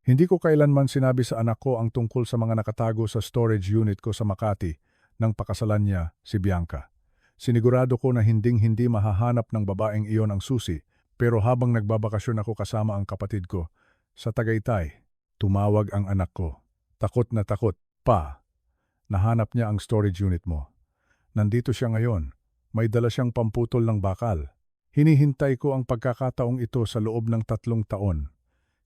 Hindi ko kailanman sinabi sa anak ko ang tungkol sa mga nakatago sa storage unit ko sa Makati nang pakasalan niya si Bianca. Sinigurado ko na hinding-hindi mahahanap ng babaeng iyon ang susi, pero habang nagbabakasyon ako kasama ang kapatid ko sa Tagaytay, tumawag ang anak ko. Takot na takot, "Pa, nahanap niya ang storage unit mo. Nandito siya ngayon. May dala siyang pamputol ng bakal." Hinihintay ko ang pagkakataong ito sa loob ng 3 taon.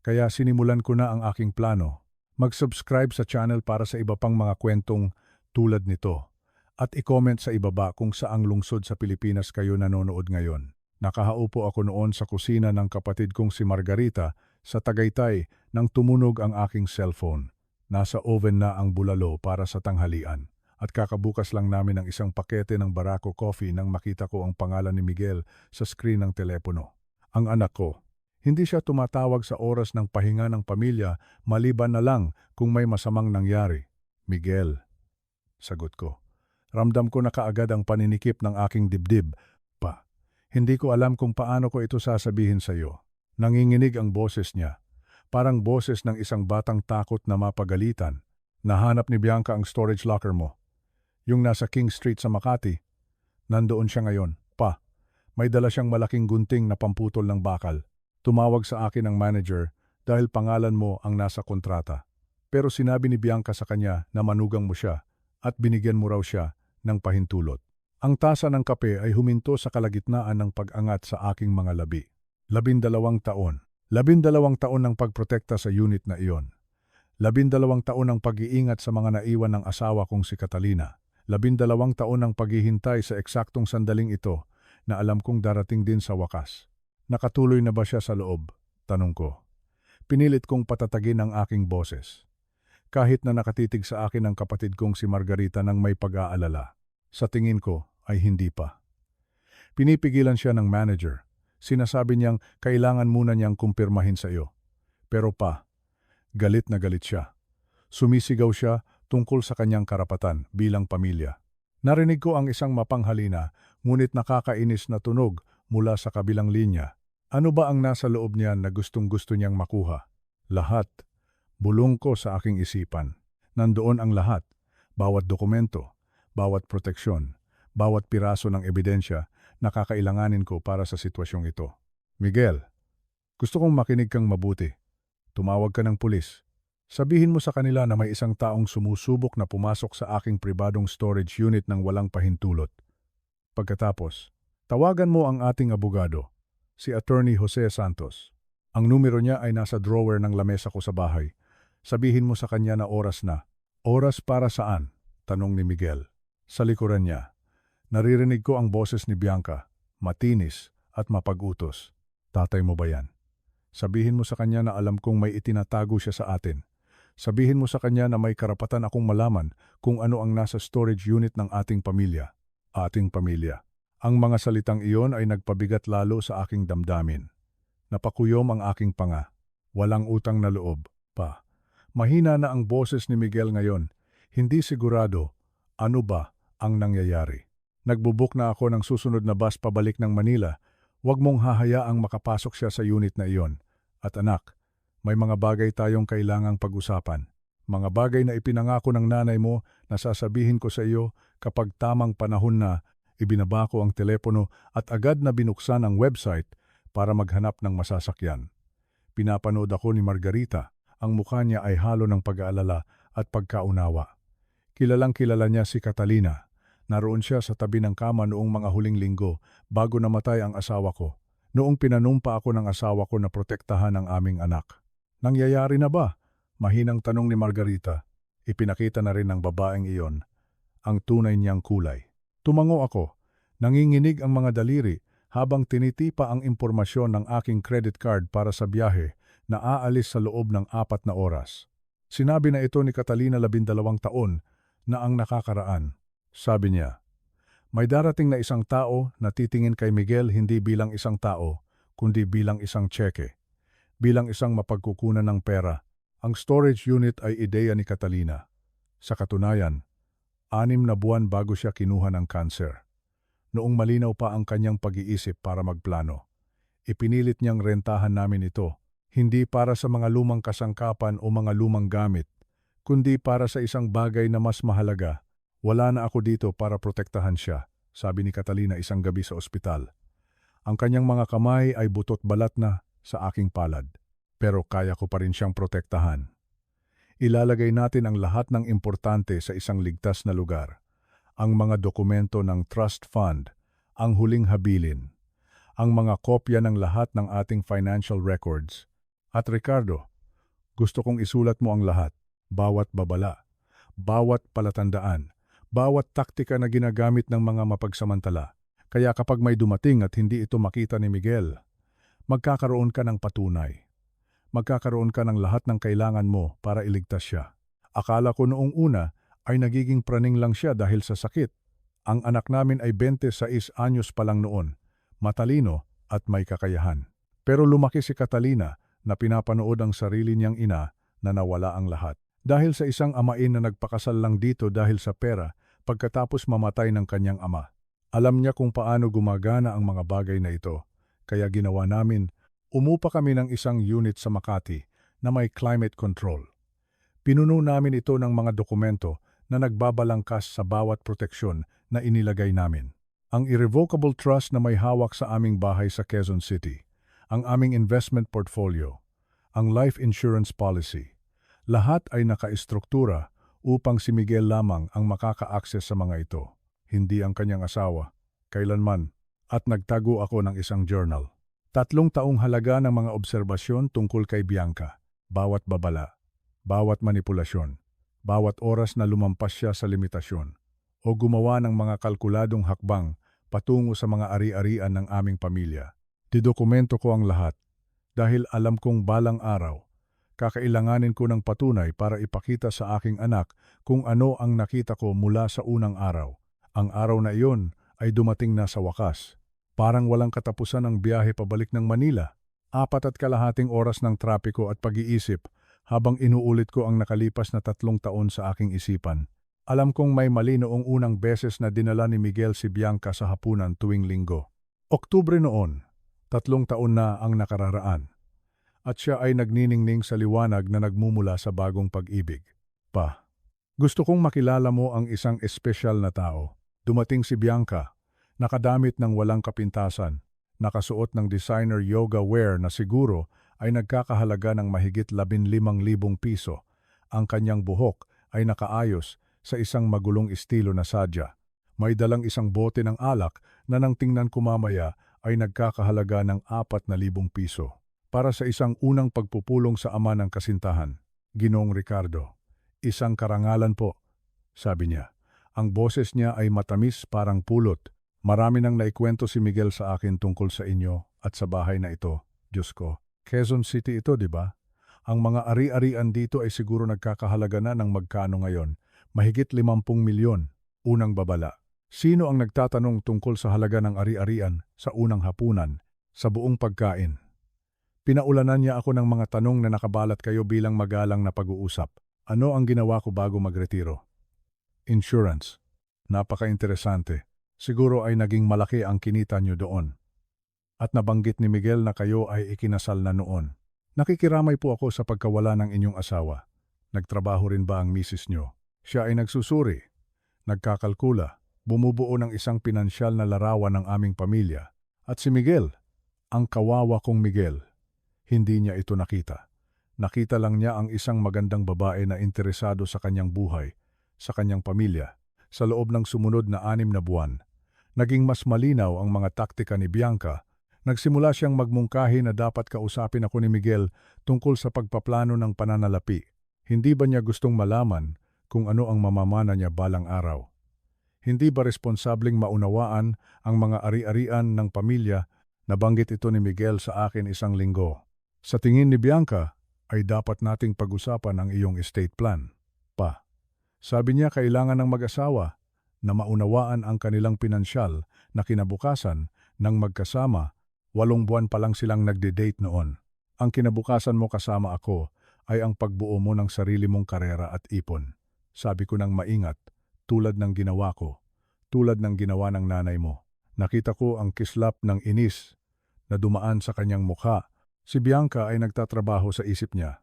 Kaya sinimulan ko na ang aking plano. Mag-subscribe sa channel para sa iba pang mga kwentong tulad nito. At i-comment sa ibaba kung saang lungsod sa Pilipinas kayo nanonood ngayon. Nakahaupo ako noon sa kusina ng kapatid kong si Margarita sa Tagaytay nang tumunog ang aking cellphone. Nasa oven na ang bulalo para sa tanghalian. At kakabukas lang namin ng isang pakete ng Barako Coffee nang makita ko ang pangalan ni Miguel sa screen ng telepono. Ang anak ko. Hindi siya tumatawag sa oras ng pahinga ng pamilya maliban na lang kung may masamang nangyari. "Miguel," sagot ko. Ramdam ko na kaagad ang paninikip ng aking dibdib. "Pa, hindi ko alam kung paano ko ito sasabihin sa iyo." Nanginginig ang boses niya. Parang boses ng isang batang takot na mapagalitan. "Nahanap ni Bianca ang storage locker mo. Yung nasa King Street sa Makati. Nandoon siya ngayon. Pa, may dala siyang malaking gunting na pamputol ng bakal. Tumawag sa akin ang manager dahil pangalan mo ang nasa kontrata. Pero sinabi ni Bianca sa kanya na manugang mo siya at binigyan mo raw siya ng pahintulot." Ang tasa ng kape ay huminto sa kalagitnaan ng pag-angat sa aking mga labi. 12 taon. 12 taon ng pagprotekta sa unit na iyon. 12 taon ng pag-iingat sa mga naiwan ng asawa kong si Catalina. 12 taon ng paghihintay sa eksaktong sandaling ito na alam kong darating din sa wakas. "Nakatuloy na ba siya sa loob?" tanong ko. Pinilit kong patatagin ang aking boses. Kahit na nakatitig sa akin ang kapatid kong si Margarita nang may pag-aalala. Sa tingin ko ay hindi pa. Pinipigilan siya ng manager. Sinasabi niyang kailangan muna niyang kumpirmahin sa iyo. Pero pa, galit na galit siya. Sumisigaw siya tungkol sa kanyang karapatan bilang pamilya. Narinig ko ang isang mapanghalina ngunit nakakainis na tunog mula sa kabilang linya. Ano ba ang nasa loob niya na gustong-gusto niyang makuha? Lahat. Bulong ko sa aking isipan. Nandoon ang lahat. Bawat dokumento, bawat proteksyon, bawat piraso ng ebidensya na kakailanganin ko para sa sitwasyong ito. "Miguel, gusto kong makinig kang mabuti. Tumawag ka ng pulis. Sabihin mo sa kanila na may isang taong sumusubok na pumasok sa aking pribadong storage unit ng walang pahintulot. Pagkatapos, tawagan mo ang ating abogado, si Attorney Jose Santos. Ang numero niya ay nasa drawer ng lamesa ko sa bahay. Sabihin mo sa kanya na oras na." "Oras para saan?" tanong ni Miguel. Sa likuran niya, naririnig ko ang boses ni Bianca, matinis at mapag-utos. "Tatay mo ba yan? Sabihin mo sa kanya na alam kong may itinatago siya sa atin. Sabihin mo sa kanya na may karapatan akong malaman kung ano ang nasa storage unit ng ating pamilya." Ating pamilya. Ang mga salitang iyon ay nagpabigat lalo sa aking damdamin. Napakuyom ang aking panga. Walang utang na loob, pa. Mahina na ang boses ni Miguel ngayon. Hindi sigurado ano ba ang nangyayari. "Nagbubuk na ako ng susunod na bus pabalik ng Manila. Huwag mong hahayaang makapasok siya sa unit na iyon. At anak, may mga bagay tayong kailangang pag-usapan. Mga bagay na ipinangako ng nanay mo na sasabihin ko sa iyo kapag tamang panahon na." Ibinaba ko ang telepono at agad na binuksan ang website para maghanap ng masasakyan. Pinapanood ako ni Margarita. Ang mukha niya ay halo ng pag-aalala at pagkaunawa. Kilalang kilala niya si Catalina. Naroon siya sa tabi ng kama noong mga huling linggo bago namatay ang asawa ko. Noong pinanumpa ako ng asawa ko na protektahan ang aming anak. "Nangyayari na ba?" mahinang tanong ni Margarita. Ipinakita na rin ng babaeng iyon ang tunay niyang kulay. Tumango ako. Nanginginig ang mga daliri habang tinitipa ang impormasyon ng aking credit card para sa biyahe na aalis sa loob ng 4 na oras. Sinabi na ito ni Catalina 12 taon na ang nakakaraan. Sabi niya, "May darating na isang tao na titingin kay Miguel hindi bilang isang tao, kundi bilang isang tseke. Bilang isang mapagkukunan ng pera. Ang storage unit ay ideya ni Catalina. Sa katunayan, 6 na buwan bago siya kinuha ng kanser. Noong malinaw pa ang kanyang pag-iisip para magplano. Ipinilit niyang rentahan namin ito Hindi para sa mga lumang kasangkapan o mga lumang gamit, kundi para sa isang bagay na mas mahalaga. Wala na ako dito para protektahan siya, sabi ni Catalina isang gabi sa ospital. Ang kanyang mga kamay ay butot balat na sa aking palad, pero kaya ko pa rin siyang protektahan. Ilalagay natin ang lahat ng importante sa isang ligtas na lugar. Ang mga dokumento ng trust fund, ang huling habilin, ang mga kopya ng lahat ng ating financial records. At Ricardo, gusto kong isulat mo ang lahat, bawat babala, bawat palatandaan, bawat taktika na ginagamit ng mga mapagsamantala. Kaya kapag may dumating at hindi ito makita ni Miguel, magkakaroon ka ng patunay. Magkakaroon ka ng lahat ng kailangan mo para iligtas siya. Akala ko noong una ay nagiging praning lang siya dahil sa sakit. Ang anak namin ay 26 anyos pa lang noon, matalino at may kakayahan. Pero lumaki si Catalina na pinapanood ang sarili niyang ina na nawala ang lahat. Dahil sa isang amain na nagpakasal lang dito dahil sa pera pagkatapos mamatay ng kanyang ama. Alam niya kung paano gumagana ang mga bagay na ito, kaya ginawa namin, umupa kami ng isang unit sa Makati na may climate control. Pinuno namin ito ng mga dokumento na nagbabalangkas sa bawat proteksyon na inilagay namin. Ang irrevocable trust na may hawak sa aming bahay sa Quezon City, ang aming investment portfolio, ang life insurance policy, lahat ay nakaistruktura upang si Miguel lamang ang makaka-access sa mga ito. Hindi ang kanyang asawa, kailanman, at nagtago ako ng isang journal. 3 taong halaga ng mga obserbasyon tungkol kay Bianca, bawat babala, bawat manipulasyon, bawat oras na lumampas siya sa limitasyon, o gumawa ng mga kalkuladong hakbang patungo sa mga ari-arian ng aming pamilya. Didokumento ko ang lahat, dahil alam kong balang araw, kakailanganin ko ng patunay para ipakita sa aking anak kung ano ang nakita ko mula sa unang araw. Ang araw na iyon ay dumating na sa wakas. Parang walang katapusan ang biyahe pabalik ng Manila. 4.5 oras ng trapiko at pag-iisip habang inuulit ko ang nakalipas na 3 taon sa aking isipan. Alam kong may mali noong unang beses na dinala ni Miguel si Bianca sa hapunan tuwing linggo. Oktubre noon, 3 taon na ang nakararaan. At siya ay nagniningning sa liwanag na nagmumula sa bagong pag-ibig. Pa, gusto kong makilala mo ang isang espesyal na tao. Dumating si Bianca, nakadamit ng walang kapintasan, nakasuot ng designer yoga wear na siguro ay nagkakahalaga ng mahigit 15,000 piso. Ang kanyang buhok ay nakaayos sa isang magulong estilo na sadya. May dalang isang bote ng alak na nang tingnan ko mamaya ay nagkakahalaga ng 4,000 piso. Para sa isang unang pagpupulong sa ama ng kasintahan, Ginoong Ricardo, isang karangalan po, sabi niya. Ang boses niya ay matamis parang pulot. Marami nang naikwento si Miguel sa akin tungkol sa inyo at sa bahay na ito. Diyos ko, Quezon City ito, di ba? Ang mga ari-arian dito ay siguro nagkakahalaga na ng magkano ngayon. Mahigit 50 milyon. Unang babala. Sino ang nagtatanong tungkol sa halaga ng ari-arian sa unang hapunan, sa buong pagkain? Pinaulanan niya ako ng mga tanong na nakabalat kayo bilang magalang na pag-uusap. Ano ang ginawa ko bago magretiro? Insurance. Napaka-interesante. Siguro ay naging malaki ang kinita niyo doon. At nabanggit ni Miguel na kayo ay ikinasal na noon. Nakikiramay po ako sa pagkawala ng inyong asawa. Nagtrabaho rin ba ang misis niyo? Siya ay nagsusuri, nagkakalkula, bumubuo ng isang pinansyal na larawan ng aming pamilya. At si Miguel, ang kawawa kong Miguel, hindi niya ito nakita. Nakita lang niya ang isang magandang babae na interesado sa kanyang buhay, sa kanyang pamilya. Sa loob ng sumunod na 6 na buwan, naging mas malinaw ang mga taktika ni Bianca. Nagsimula siyang magmungkahi na dapat kausapin ako ni Miguel tungkol sa pagpaplano ng pananalapi. Hindi ba niya gustong malaman kung ano ang mamamana niya balang araw? Hindi ba responsableng maunawaan ang mga ari-arian ng pamilya? Nabanggit ito ni Miguel sa akin isang linggo. Sa tingin ni Bianca, ay dapat nating pag-usapan ang iyong estate plan. Pa. Sabi niya kailangan ng mag-asawa na maunawaan ang kanilang pinansyal na kinabukasan ng magkasama. 8 buwan pa lang silang nagde-date noon. Ang kinabukasan mo kasama ako ay ang pagbuo mo ng sarili mong karera at ipon. Sabi ko ng maingat, tulad ng ginawa ko, tulad ng ginawa ng nanay mo. Nakita ko ang kislap ng inis na dumaan sa kanyang mukha Si Bianca ay nagtatrabaho sa isip niya.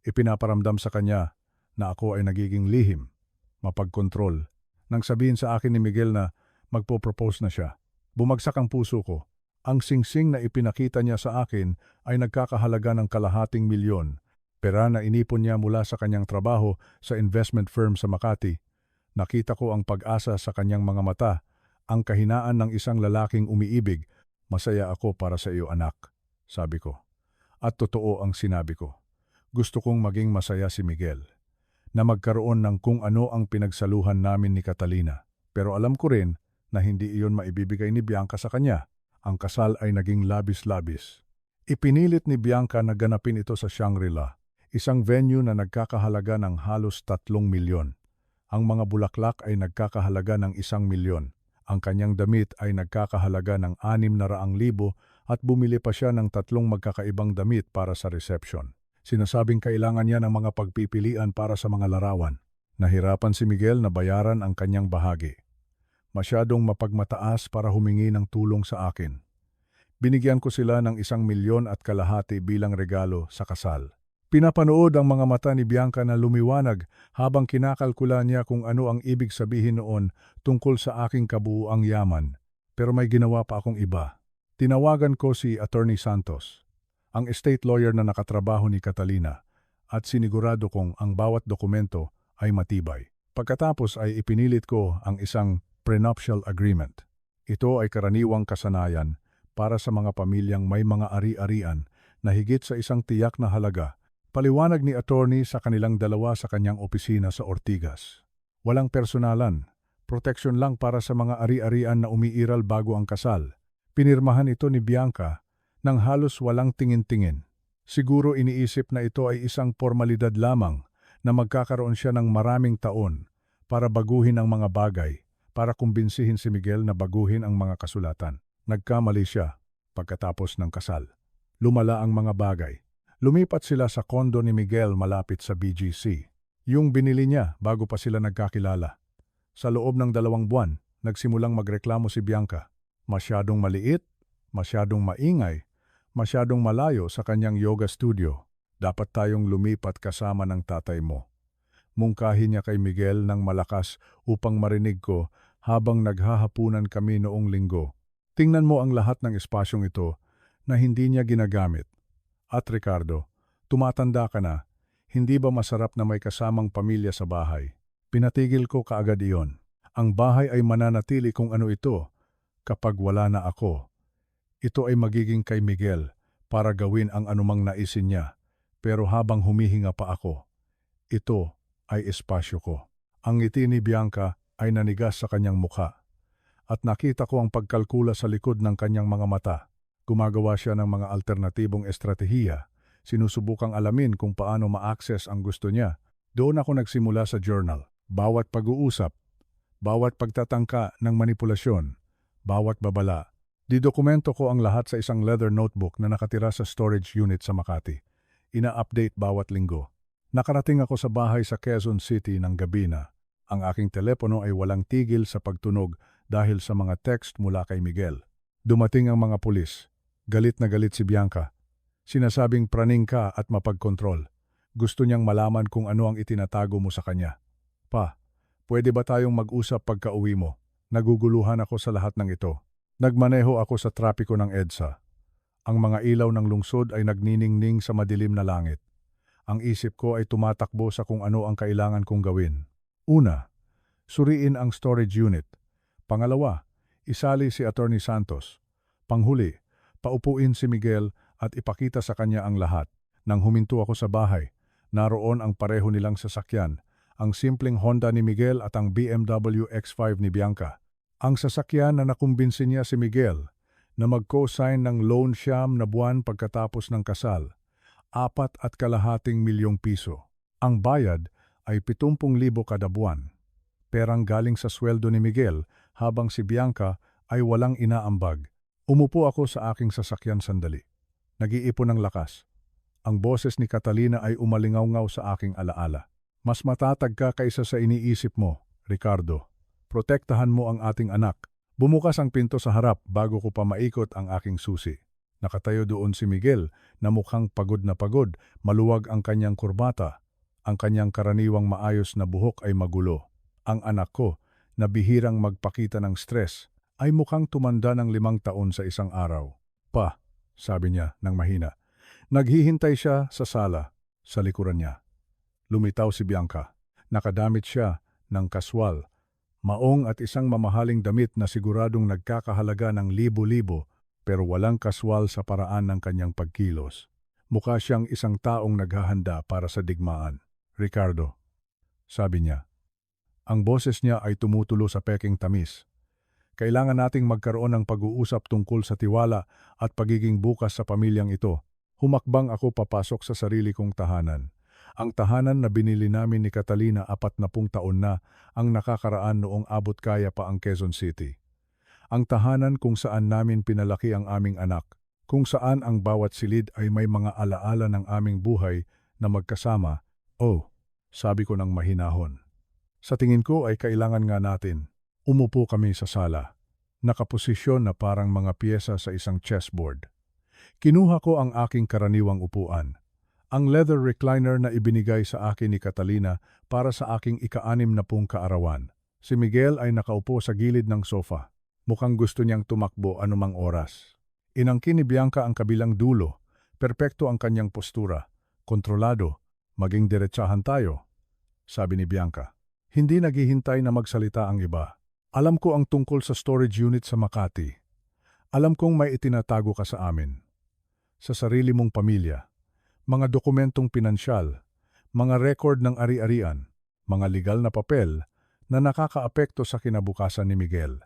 Ipinaparamdam sa kanya na ako ay nagiging lihim, mapagkontrol. Nang sabihin sa akin ni Miguel na magpo-propose na siya, bumagsak ang puso ko. Ang singsing na ipinakita niya sa akin ay nagkakahalaga ng ₱250,000, pera na inipon niya mula sa kanyang trabaho sa investment firm sa Makati. Nakita ko ang pag-asa sa kanyang mga mata, ang kahinaan ng isang lalaking umiibig. Masaya ako para sa iyo, anak, sabi ko. At totoo ang sinabi ko. Gusto kong maging masaya si Miguel, na magkaroon ng kung ano ang pinagsaluhan namin ni Catalina. Pero alam ko rin na hindi iyon maibibigay ni Bianca sa kanya. Ang kasal ay naging labis-labis. Ipinilit ni Bianca na ganapin ito sa Shangri-La, isang venue na nagkakahalaga ng halos 3 milyon. Ang mga bulaklak ay nagkakahalaga ng 1 milyon. Ang kanyang damit ay nagkakahalaga ng 600,000 at bumili pa siya ng 3 magkakaibang damit para sa reception. Sinasabing kailangan niya ng mga pagpipilian para sa mga larawan. Nahirapan si Miguel na bayaran ang kanyang bahagi. Masyadong mapagmataas para humingi ng tulong sa akin. Binigyan ko sila ng 1,500,000 bilang regalo sa kasal. Pinapanood ang mga mata ni Bianca na lumiwanag habang kinakalkula niya kung ano ang ibig sabihin noon tungkol sa aking kabuuang yaman. Pero may ginawa pa akong iba. Tinawagan ko si Attorney Santos, ang estate lawyer na nakatrabaho ni Catalina, at sinigurado kong ang bawat dokumento ay matibay. Pagkatapos ay ipinilit ko ang isang prenuptial agreement. Ito ay karaniwang kasanayan para sa mga pamilyang may mga ari-arian na higit sa isang tiyak na halaga. Paliwanag ni attorney sa kanilang dalawa sa kanyang opisina sa Ortigas. Walang personalan, proteksyon lang para sa mga ari-arian na umiiral bago ang kasal. Pinirmahan ito ni Bianca nang halos walang tingin-tingin. Siguro iniisip na ito ay isang formalidad lamang na magkakaroon siya ng maraming taon para baguhin ang mga bagay, para kumbinsihin si Miguel na baguhin ang mga kasulatan. Nagkamali siya pagkatapos ng kasal. Lumala ang mga bagay. Lumipat sila sa kondo ni Miguel malapit sa BGC. Yung binili niya bago pa sila nagkakilala. Sa loob ng 2 buwan, nagsimulang magreklamo si Bianca. Masyadong maliit, masyadong maingay, masyadong malayo sa kanyang yoga studio. Dapat tayong lumipat kasama ng tatay mo. Mungkahi niya kay Miguel ng malakas upang marinig ko habang naghahapunan kami noong linggo. Tingnan mo ang lahat ng espasyong ito na hindi niya ginagamit. At Ricardo, tumatanda ka na, hindi ba masarap na may kasamang pamilya sa bahay? Pinatigil ko kaagad iyon. Ang bahay ay mananatili kung ano ito kapag wala na ako. Ito ay magiging kay Miguel para gawin ang anumang naisin niya. Pero habang humihinga pa ako, ito ay espasyo ko. Ang ngiti ni Bianca ay nanigas sa kanyang mukha. At nakita ko ang pagkalkula sa likod ng kanyang mga mata. Gumagawa siya ng mga alternatibong estratehiya. Sinusubukang alamin kung paano ma-access ang gusto niya. Doon ako nagsimula sa journal. Bawat pag-uusap, bawat pagtatangka ng manipulasyon, bawat babala. Didokumento ko ang lahat sa isang leather notebook na nakatira sa storage unit sa Makati. Ina-update bawat linggo. Nakarating ako sa bahay sa Quezon City ng gabi na. Ang aking telepono ay walang tigil sa pagtunog dahil sa mga text mula kay Miguel. Dumating ang mga pulis. Galit na galit si Bianca. Sinasabing praning ka at mapagkontrol. Gusto niyang malaman kung ano ang itinatago mo sa kanya. Pa, pwede ba tayong mag-usap pagka-uwi mo? Naguguluhan ako sa lahat ng ito. Nagmaneho ako sa trapiko ng EDSA. Ang mga ilaw ng lungsod ay nagniningning sa madilim na langit. Ang isip ko ay tumatakbo sa kung ano ang kailangan kong gawin. Una, suriin ang storage unit. Pangalawa, isali si Attorney Santos. Panghuli, paupuin si Miguel at ipakita sa kanya ang lahat. Nang huminto ako sa bahay, naroon ang pareho nilang sasakyan, ang simpleng Honda ni Miguel at ang BMW X5 ni Bianca. Ang sasakyan na nakumbinsi niya si Miguel na mag-co-sign ng loan siyam na buwan pagkatapos ng kasal, 4,2 milyong piso. Ang bayad ay 70,000 kada buwan. Perang galing sa sweldo ni Miguel habang si Bianca ay walang inaambag. Umupo ako sa aking sasakyan sandali. Nag-iipon ng lakas. Ang boses ni Catalina ay umalingaw-ngaw sa aking alaala. Mas matatag ka kaysa sa iniisip mo, Ricardo. Protektahan mo ang ating anak. Bumukas ang pinto sa harap bago ko pa maikot ang aking susi. Nakatayo doon si Miguel na mukhang pagod na pagod, maluwag ang kanyang kurbata. Ang kanyang karaniwang maayos na buhok ay magulo. Ang anak ko, na bihirang magpakita ng stress, ay mukhang tumanda ng 5 taon sa isang araw. Pa, sabi niya ng mahina. Naghihintay siya sa sala, sa likuran niya. Lumitaw si Bianca. Nakadamit siya ng kaswal, maong at isang mamahaling damit na siguradong nagkakahalaga ng libo-libo pero walang kaswal sa paraan ng kanyang pagkilos. Mukha siyang isang taong naghahanda para sa digmaan. Ricardo, sabi niya. Ang boses niya ay tumutulo sa peking tamis. Kailangan nating magkaroon ng pag-uusap tungkol sa tiwala at pagiging bukas sa pamilyang ito. Humakbang ako papasok sa sarili kong tahanan. Ang tahanan na binili namin ni Catalina 40 taon na ang nakakaraan noong abot kaya pa ang Quezon City. Ang tahanan kung saan namin pinalaki ang aming anak, kung saan ang bawat silid ay may mga alaala ng aming buhay na magkasama. Oh, sabi ko ng mahinahon. Sa tingin ko ay kailangan nga natin. Umupo kami sa sala, nakaposisyon na parang mga piyesa sa isang chessboard. Kinuha ko ang aking karaniwang upuan, ang leather recliner na ibinigay sa akin ni Catalina para sa aking ika-60 kaarawan. Si Miguel ay nakaupo sa gilid ng sofa. Mukhang gusto niyang tumakbo anumang oras. Inangkin ni Bianca ang kabilang dulo. Perpekto ang kanyang postura. Kontrolado. Maging diretsahan tayo, sabi ni Bianca. Hindi naghihintay na magsalita ang iba. Alam ko ang tungkol sa storage unit sa Makati. Alam kong may itinatago ka sa amin. Sa sarili mong pamilya. Mga dokumentong pinansyal. Mga record ng ari-arian. Mga legal na papel na nakakaapekto sa kinabukasan ni Miguel.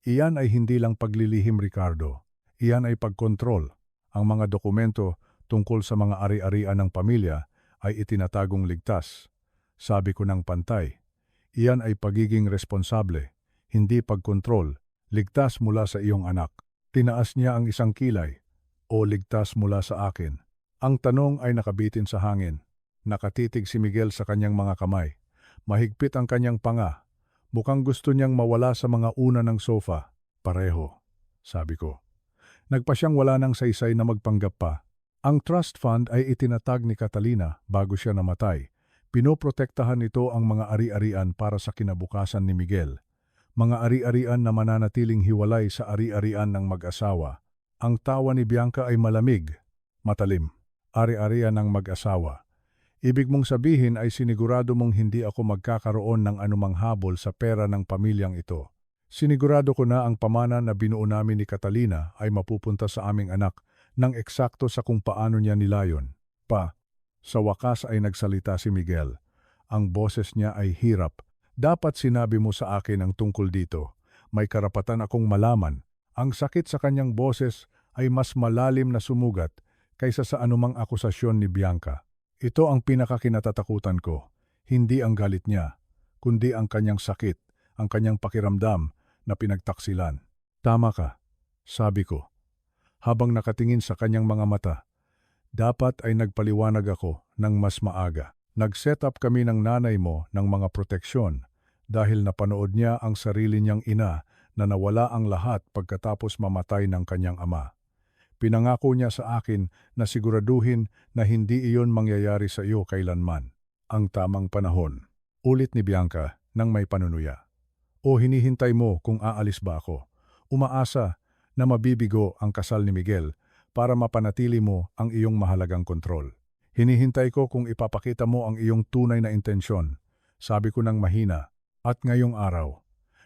Iyan ay hindi lang paglilihim, Ricardo. Iyan ay pagkontrol. Ang mga dokumento tungkol sa mga ari-arian ng pamilya ay itinatagong ligtas. Sabi ko ng pantay. Iyan ay pagiging responsable, hindi pagkontrol. Ligtas mula sa iyong anak. Tinaas niya ang isang kilay. O ligtas mula sa akin. Ang tanong ay nakabitin sa hangin. Nakatitig si Miguel sa kanyang mga kamay. Mahigpit ang kanyang panga. Mukhang gusto niyang mawala sa mga una ng sofa. Pareho, sabi ko. Nagpa siyang wala ng saysay na magpanggap pa. Ang trust fund ay itinatag ni Catalina bago siya namatay. Pinoprotektahan nito ang mga ari-arian para sa kinabukasan ni Miguel. Mga ari-arian na mananatiling hiwalay sa ari-arian ng mag-asawa. Ang tawa ni Bianca ay malamig, matalim. Ari-arian ng mag-asawa. Ibig mong sabihin ay sinigurado mong hindi ako magkakaroon ng anumang habol sa pera ng pamilyang ito. Sinigurado ko na ang pamana na binuo namin ni Catalina ay mapupunta sa aming anak nang eksakto sa kung paano niya nilayon. Pa, sa wakas ay nagsalita si Miguel. Ang boses niya ay hirap. Dapat sinabi mo sa akin ang tungkol dito. May karapatan akong malaman. Ang sakit sa kanyang boses ay mas malalim na sumugat kaysa sa anumang akusasyon ni Bianca. Ito ang pinakakinatatakutan ko, hindi ang galit niya, kundi ang kanyang sakit, ang kanyang pakiramdam na pinagtaksilan. Tama ka, sabi ko, habang nakatingin sa kanyang mga mata. Dapat ay nagpaliwanag ako ng mas maaga. Nag-set up kami ng nanay mo ng mga proteksyon dahil napanood niya ang sarili niyang ina na nawala ang lahat pagkatapos mamatay ng kanyang ama. Pinangako niya sa akin na siguraduhin na hindi iyon mangyayari sa iyo kailanman. Ang tamang panahon. Ulit ni Bianca nang may panunuya. O hinihintay mo kung aalis ba ako? Umaasa na mabibigo ang kasal ni Miguel para mapanatili mo ang iyong mahalagang kontrol. Hinihintay ko kung ipapakita mo ang iyong tunay na intensyon. Sabi ko ng mahina. At ngayong araw,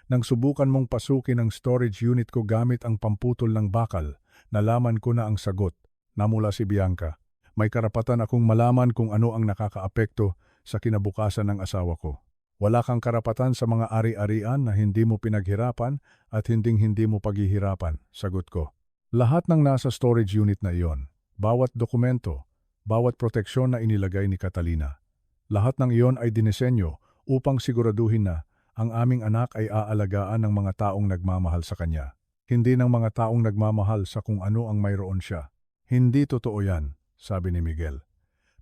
nang subukan mong pasukin ang storage unit ko gamit ang pamputol ng bakal, nalaman ko na ang sagot, namula si Bianca. May karapatan akong malaman kung ano ang nakakaapekto sa kinabukasan ng asawa ko. Wala kang karapatan sa mga ari-arian na hindi mo pinaghirapan at hindi mo paghihirapan, sagot ko. Lahat ng nasa storage unit na iyon, bawat dokumento, bawat proteksyon na inilagay ni Catalina. Lahat ng iyon ay dinisenyo upang siguraduhin na ang aming anak ay aalagaan ng mga taong nagmamahal sa kanya. Hindi ng mga taong nagmamahal sa kung ano ang mayroon siya. Hindi totoo yan, sabi ni Miguel.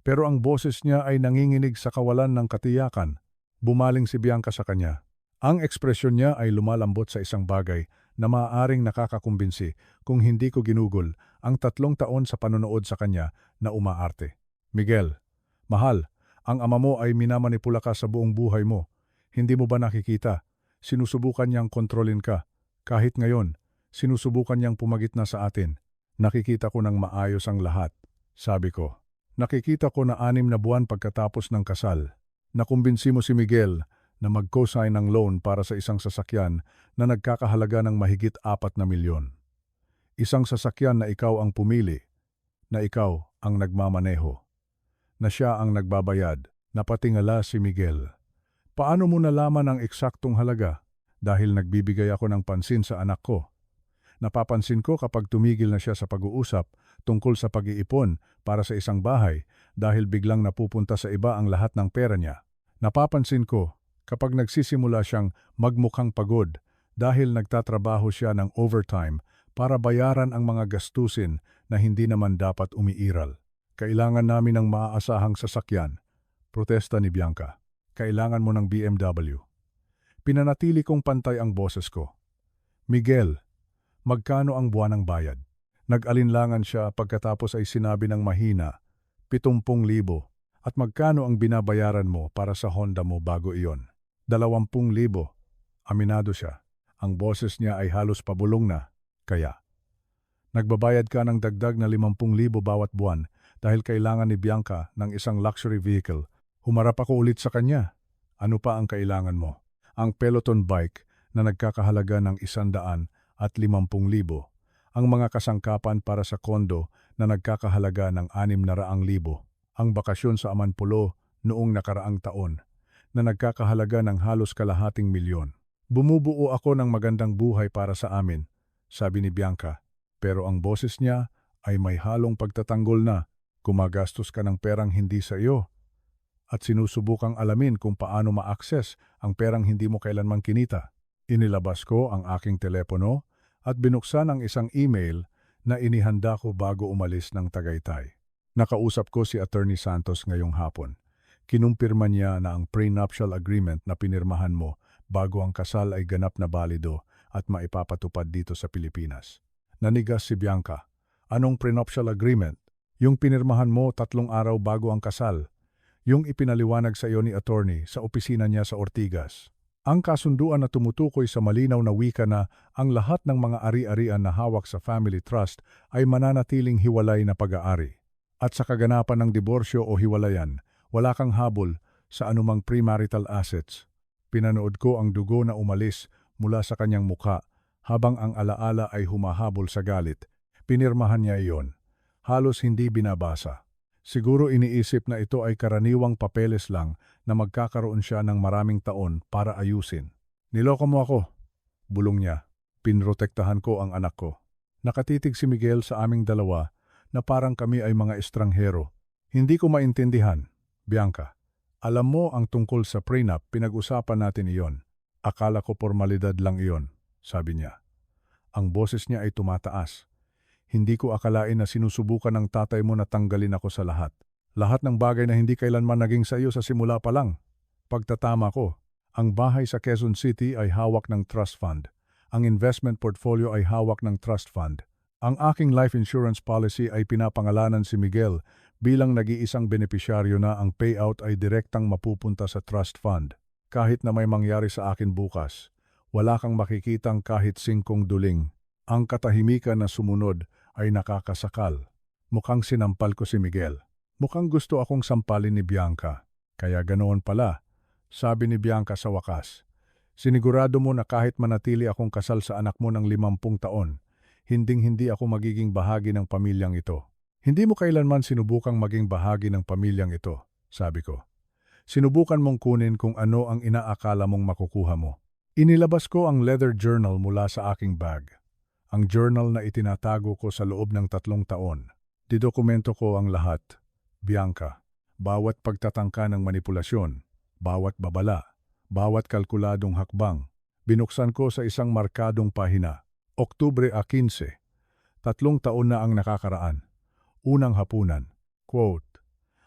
Pero ang boses niya ay nanginginig sa kawalan ng katiyakan. Bumaling si Bianca sa kanya. Ang ekspresyon niya ay lumalambot sa isang bagay na maaaring nakakakumbinsi kung hindi ko ginugol ang 3 taon sa panonood sa kanya na umaarte. Miguel, mahal, ang ama mo ay minamanipula ka sa buong buhay mo. Hindi mo ba nakikita? Sinusubukan niyang kontrolin ka. Kahit ngayon, sinusubukan niyang pumagitna sa atin. Nakikita ko ng maayos ang lahat, sabi ko. Nakikita ko na 6 na buwan pagkatapos ng kasal. Nakumbinsi mo si Miguel na mag-co-sign ng loan para sa isang sasakyan na nagkakahalaga ng mahigit 4 na milyon. Isang sasakyan na ikaw ang pumili, na ikaw ang nagmamaneho, na siya ang nagbabayad. Napatingala si Miguel. Paano mo nalaman ang eksaktong halaga? Dahil nagbibigay ako ng pansin sa anak ko. Napapansin ko kapag tumigil na siya sa pag-uusap tungkol sa pag-iipon para sa isang bahay dahil biglang napupunta sa iba ang lahat ng pera niya. Napapansin ko kapag nagsisimula siyang magmukhang pagod dahil nagtatrabaho siya ng overtime para bayaran ang mga gastusin na hindi naman dapat umiiral. Kailangan namin ng maaasahang sasakyan. Protesta ni Bianca. Kailangan mo ng BMW. Pinanatili kong pantay ang boses ko. Miguel, magkano ang buwanang bayad? Nag-alinlangan siya pagkatapos ay sinabi ng mahina, 70,000. At magkano ang binabayaran mo para sa Honda mo bago iyon? 20,000. Aminado siya. Ang boses niya ay halos pabulong na. Kaya, nagbabayad ka ng dagdag na 50,000 bawat buwan dahil kailangan ni Bianca ng isang luxury vehicle. Humarap ako ulit sa kanya. Ano pa ang kailangan mo? Ang Peloton bike na nagkakahalaga ng 150,000, ang mga kasangkapan para sa kondo na nagkakahalaga ng 600,000, ang bakasyon sa Amanpulo noong nakaraang taon na nagkakahalaga ng halos kalahating milyon. Bumubuo ako ng magandang buhay para sa amin, sabi ni Bianca, pero ang boses niya ay may halong pagtatanggol na gumagastos ka ng perang hindi sa iyo at sinusubukang alamin kung paano ma-access ang perang hindi mo kailanman kinita. Inilabas ko ang aking telepono at binuksan ang isang email na inihanda ko bago umalis ng Tagaytay. Nakausap ko si Attorney Santos ngayong hapon. Kinumpirma niya na ang prenuptial agreement na pinirmahan mo bago ang kasal ay ganap na balido at maipapatupad dito sa Pilipinas. Nanigas si Bianca. Anong prenuptial agreement? Yung pinirmahan mo 3 araw bago ang kasal. Yung ipinaliwanag sa iyo ni attorney sa opisina niya sa Ortigas. Ang kasunduan na tumutukoy sa malinaw na wika na ang lahat ng mga ari-arian na hawak sa family trust ay mananatiling hiwalay na pag-aari. At sa kaganapan ng diborsyo o hiwalayan, wala kang habol sa anumang premarital assets. Pinanood ko ang dugo na umalis mula sa kanyang mukha habang ang alaala ay humahabol sa galit. Pinirmahan niya iyon. Halos hindi binabasa. Siguro iniisip na ito ay karaniwang papeles lang na magkakaroon siya ng maraming taon para ayusin. Niloko mo ako, bulong niya. Pinrotektahan ko ang anak ko. Nakatitig si Miguel sa aming dalawa na parang kami ay mga estranghero. Hindi ko maintindihan, Bianca. Alam mo ang tungkol sa prenup, pinag-usapan natin iyon. Akala ko formalidad lang iyon, sabi niya. Ang boses niya ay tumataas. Hindi ko akalain na sinusubukan ng tatay mo na tanggalin ako sa lahat. Lahat ng bagay na hindi kailanman naging sa iyo sa simula pa lang. Pagtatama ko, ang bahay sa Quezon City ay hawak ng trust fund. Ang investment portfolio ay hawak ng trust fund. Ang aking life insurance policy ay pinapangalanan si Miguel bilang nag-iisang benepisyaryo na ang payout ay direktang mapupunta sa trust fund. Kahit na may mangyari sa akin bukas, wala kang makikitang kahit 5 duling. Ang katahimikan na sumunod ay nakakasakal. Mukhang sinampal ko si Miguel. Mukhang gusto akong sampalin ni Bianca. Kaya ganoon pala, sabi ni Bianca sa wakas. Sinigurado mo na kahit manatili akong kasal sa anak mo ng 50 taon, hinding-hindi ako magiging bahagi ng pamilyang ito. Hindi mo kailanman sinubukang maging bahagi ng pamilyang ito, sabi ko. Sinubukan mong kunin kung ano ang inaakala mong makukuha mo. Inilabas ko ang leather journal mula sa aking bag. Ang journal na itinatago ko sa loob ng 3 taon. Didokumento ko ang lahat. Bianca, bawat pagtatangka ng manipulasyon, bawat babala, bawat kalkuladong hakbang, binuksan ko sa isang markadong pahina. Oktubre 15, 3 taon na ang nakakaraan. Unang hapunan. Quote,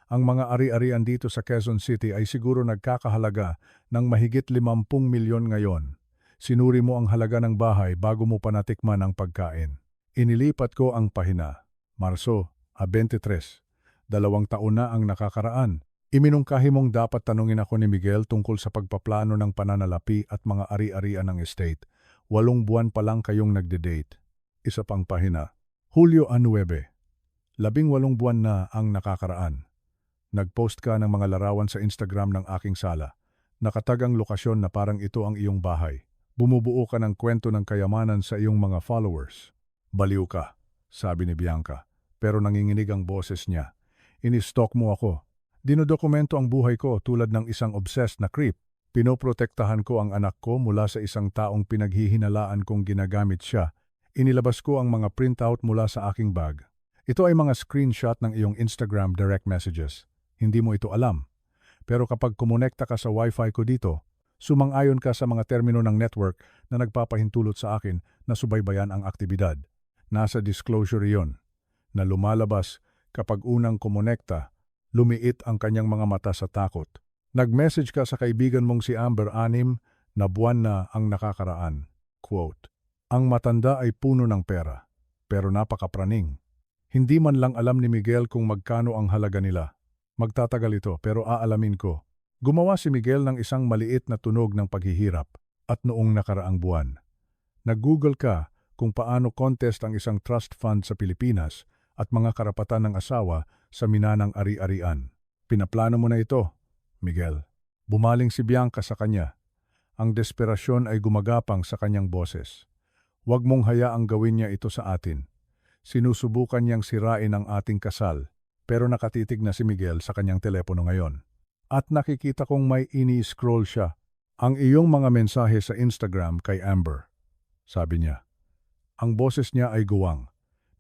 ang mga ari-arian dito sa Quezon City ay siguro nagkakahalaga ng mahigit 50 milyon ngayon. Sinuri mo ang halaga ng bahay bago mo pa natikman ang pagkain. Inilipat ko ang pahina. Marso, 23. 2 taon na ang nakakaraan. Iminungkahi mong dapat tanungin ako ni Miguel tungkol sa pagpaplano ng pananalapi at mga ari-arian ng estate. 8 buwan pa lang kayong nagde-date. Isa pang pahina. Hulyo 9. 18 buwan na ang nakakaraan. Nag-post ka ng mga larawan sa Instagram ng aking sala. Nakatag ang lokasyon na parang ito ang iyong bahay. Bumubuo ka ng kwento ng kayamanan sa iyong mga followers. Baliw ka, sabi ni Bianca, pero nanginginig ang boses niya. Ini-stalk mo ako. Dinodokumento ang buhay ko tulad ng isang obsessed na creep. Pinoprotektahan ko ang anak ko mula sa isang taong pinaghihinalaan kong ginagamit siya. Inilabas ko ang mga printout mula sa aking bag. Ito ay mga screenshot ng iyong Instagram direct messages. Hindi mo ito alam. Pero kapag kumonekta ka sa Wi-Fi ko dito, sumang-ayon ka sa mga termino ng network na nagpapahintulot sa akin na subaybayan ang aktibidad. Nasa disclosure iyon, na lumalabas kapag unang kumonekta, lumiit ang kanyang mga mata sa takot. Nag-message ka sa kaibigan mong si Amber 6 na buwan na ang nakakaraan. Quote, ang matanda ay puno ng pera, pero napakapraning. Hindi man lang alam ni Miguel kung magkano ang halaga nila. Magtatagal ito pero aalamin ko. Gumawa si Miguel ng isang maliit na tunog ng paghihirap at noong nakaraang buwan. Nag-Google ka kung paano contest ang isang trust fund sa Pilipinas at mga karapatan ng asawa sa minanang ari-arian. Pinaplano mo na ito, Miguel. Bumaling si Bianca sa kanya. Ang desperasyon ay gumagapang sa kanyang boses. Huwag mong hayaang gawin niya ito sa atin. Sinusubukan niyang sirain ang ating kasal. Pero nakatitig na si Miguel sa kanyang telepono ngayon. At nakikita kong may ini-scroll siya. Ang iyong mga mensahe sa Instagram kay Amber. Sabi niya. Ang boses niya ay guwang.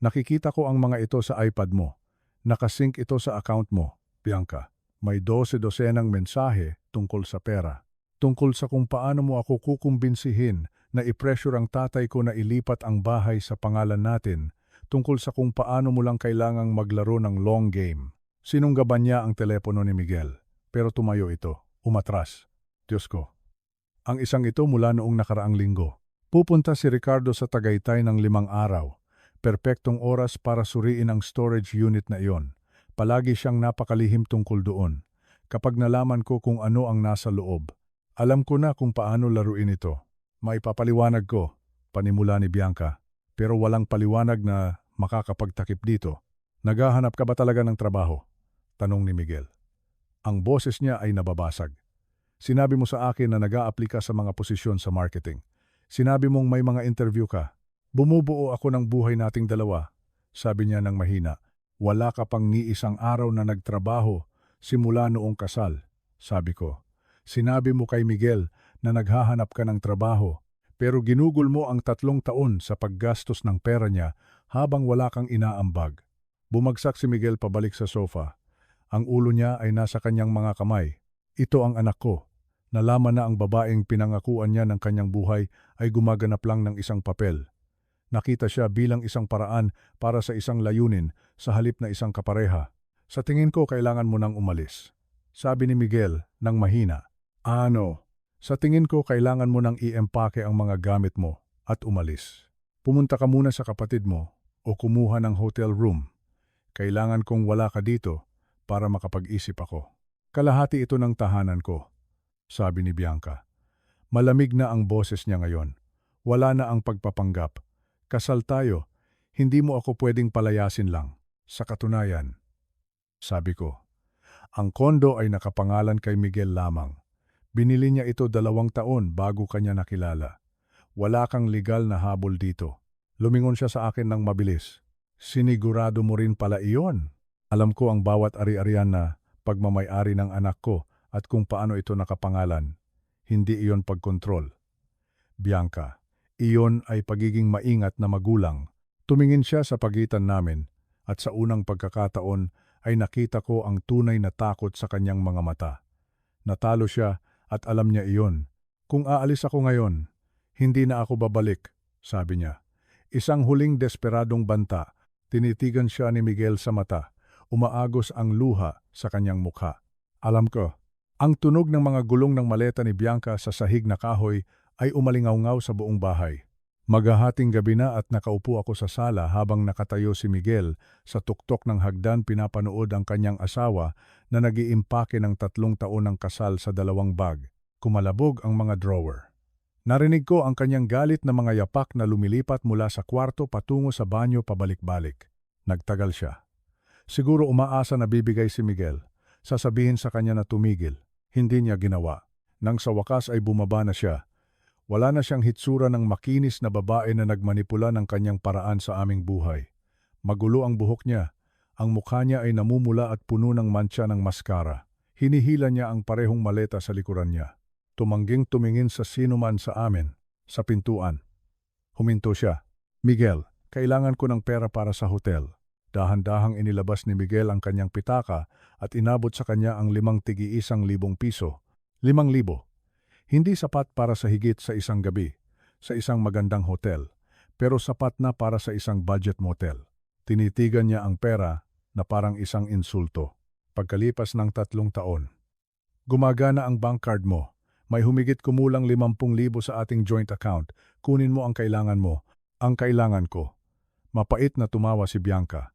Nakikita ko ang mga ito sa iPad mo. Nakasync ito sa account mo, Bianca. May 12 mensahe tungkol sa pera. Tungkol sa kung paano mo ako kukumbinsihin na i-pressure ang tatay ko na ilipat ang bahay sa pangalan natin. Tungkol sa kung paano mo lang kailangang maglaro ng long game. Sinunggaban niya ang telepono ni Miguel, pero tumayo ito, umatras. Diyos ko. Ang isang ito mula noong nakaraang linggo. Pupunta si Ricardo sa Tagaytay ng 5 araw. Perpektong oras para suriin ang storage unit na iyon. Palagi siyang napakalihim tungkol doon. Kapag nalaman ko kung ano ang nasa loob, alam ko na kung paano laruin ito. Maipapaliwanag ko, panimula ni Bianca. Pero walang paliwanag na makakapagtakip dito. Naghahanap ka ba talaga ng trabaho? Tanong ni Miguel. Ang boses niya ay nababasag. Sinabi mo sa akin na nag-aaplika sa mga posisyon sa marketing. Sinabi mong may mga interview ka. Bumubuo ako ng buhay nating dalawa. Sabi niya ng mahina. Wala ka pang ni isang araw na nagtrabaho simula noong kasal. Sabi ko. Sinabi mo kay Miguel na naghahanap ka ng trabaho. Pero ginugol mo ang 3 taon sa paggastos ng pera niya habang wala kang inaambag. Bumagsak si Miguel pabalik sa sofa. Ang ulo niya ay nasa kanyang mga kamay. Ito ang anak ko. Nalaman na ang babaeng pinangakuan niya ng kanyang buhay ay gumaganap lang ng isang papel. Nakita siya bilang isang paraan para sa isang layunin sa halip na isang kapareha. Sa tingin ko kailangan mo nang umalis. Sabi ni Miguel nang mahina. Ano? Sa tingin ko, kailangan mo nang i-empake ang mga gamit mo at umalis. Pumunta ka muna sa kapatid mo o kumuha ng hotel room. Kailangan kong wala ka dito para makapag-isip ako. Kalahati ito ng tahanan ko, sabi ni Bianca. Malamig na ang boses niya ngayon. Wala na ang pagpapanggap. Kasal tayo, hindi mo ako pwedeng palayasin lang. Sa katunayan, sabi ko, ang kondo ay nakapangalan kay Miguel lamang. Binili niya ito 2 taon bago kanya nakilala. Wala kang legal na habol dito. Lumingon siya sa akin ng mabilis. Sinigurado mo rin pala iyon. Alam ko ang bawat ari-arian na pagmamay-ari ng anak ko at kung paano ito nakapangalan. Hindi iyon pagkontrol. Bianca, iyon ay pagiging maingat na magulang. Tumingin siya sa pagitan namin at sa unang pagkakataon ay nakita ko ang tunay na takot sa kanyang mga mata. Natalo siya at alam niya iyon. Kung aalis ako ngayon, hindi na ako babalik, sabi niya. Isang huling desperadong banta, tinitigan siya ni Miguel sa mata. Umaagos ang luha sa kanyang mukha. Alam ko, ang tunog ng mga gulong ng maleta ni Bianca sa sahig na kahoy ay umalingaw-ngaw sa buong bahay. Maghahating gabi na at nakaupo ako sa sala habang nakatayo si Miguel sa tuktok ng hagdan pinapanood ang kanyang asawa na nag-iimpake ng 3 taon ng kasal sa 2 bag. Kumalabog ang mga drawer. Narinig ko ang kanyang galit na mga yapak na lumilipat mula sa kwarto patungo sa banyo pabalik-balik. Nagtagal siya. Siguro umaasa na bibigay si Miguel. Sasabihin sa kanya na tumigil. Hindi niya ginawa. Nang sa wakas ay bumaba na siya. Wala na siyang hitsura ng makinis na babae na nagmanipula ng kanyang paraan sa aming buhay. Magulo ang buhok niya. Ang mukha niya ay namumula at puno ng mantsa ng maskara. Hinihila niya ang parehong maleta sa likuran niya. Tumangging tumingin sa sinuman sa amin, sa pintuan. Huminto siya. Miguel, kailangan ko ng pera para sa hotel. Dahan-dahang inilabas ni Miguel ang kanyang pitaka at inabot sa kanya ang 5,100 piso. 5,000. Hindi sapat para sa higit sa isang gabi, sa isang magandang hotel, pero sapat na para sa isang budget motel. Tinitigan niya ang pera na parang isang insulto. Pagkalipas ng 3 taon, gumagana ang bank card mo. May humigit kumulang 50,000 sa ating joint account. Kunin mo ang kailangan mo. Ang kailangan ko. Mapait na tumawa si Bianca.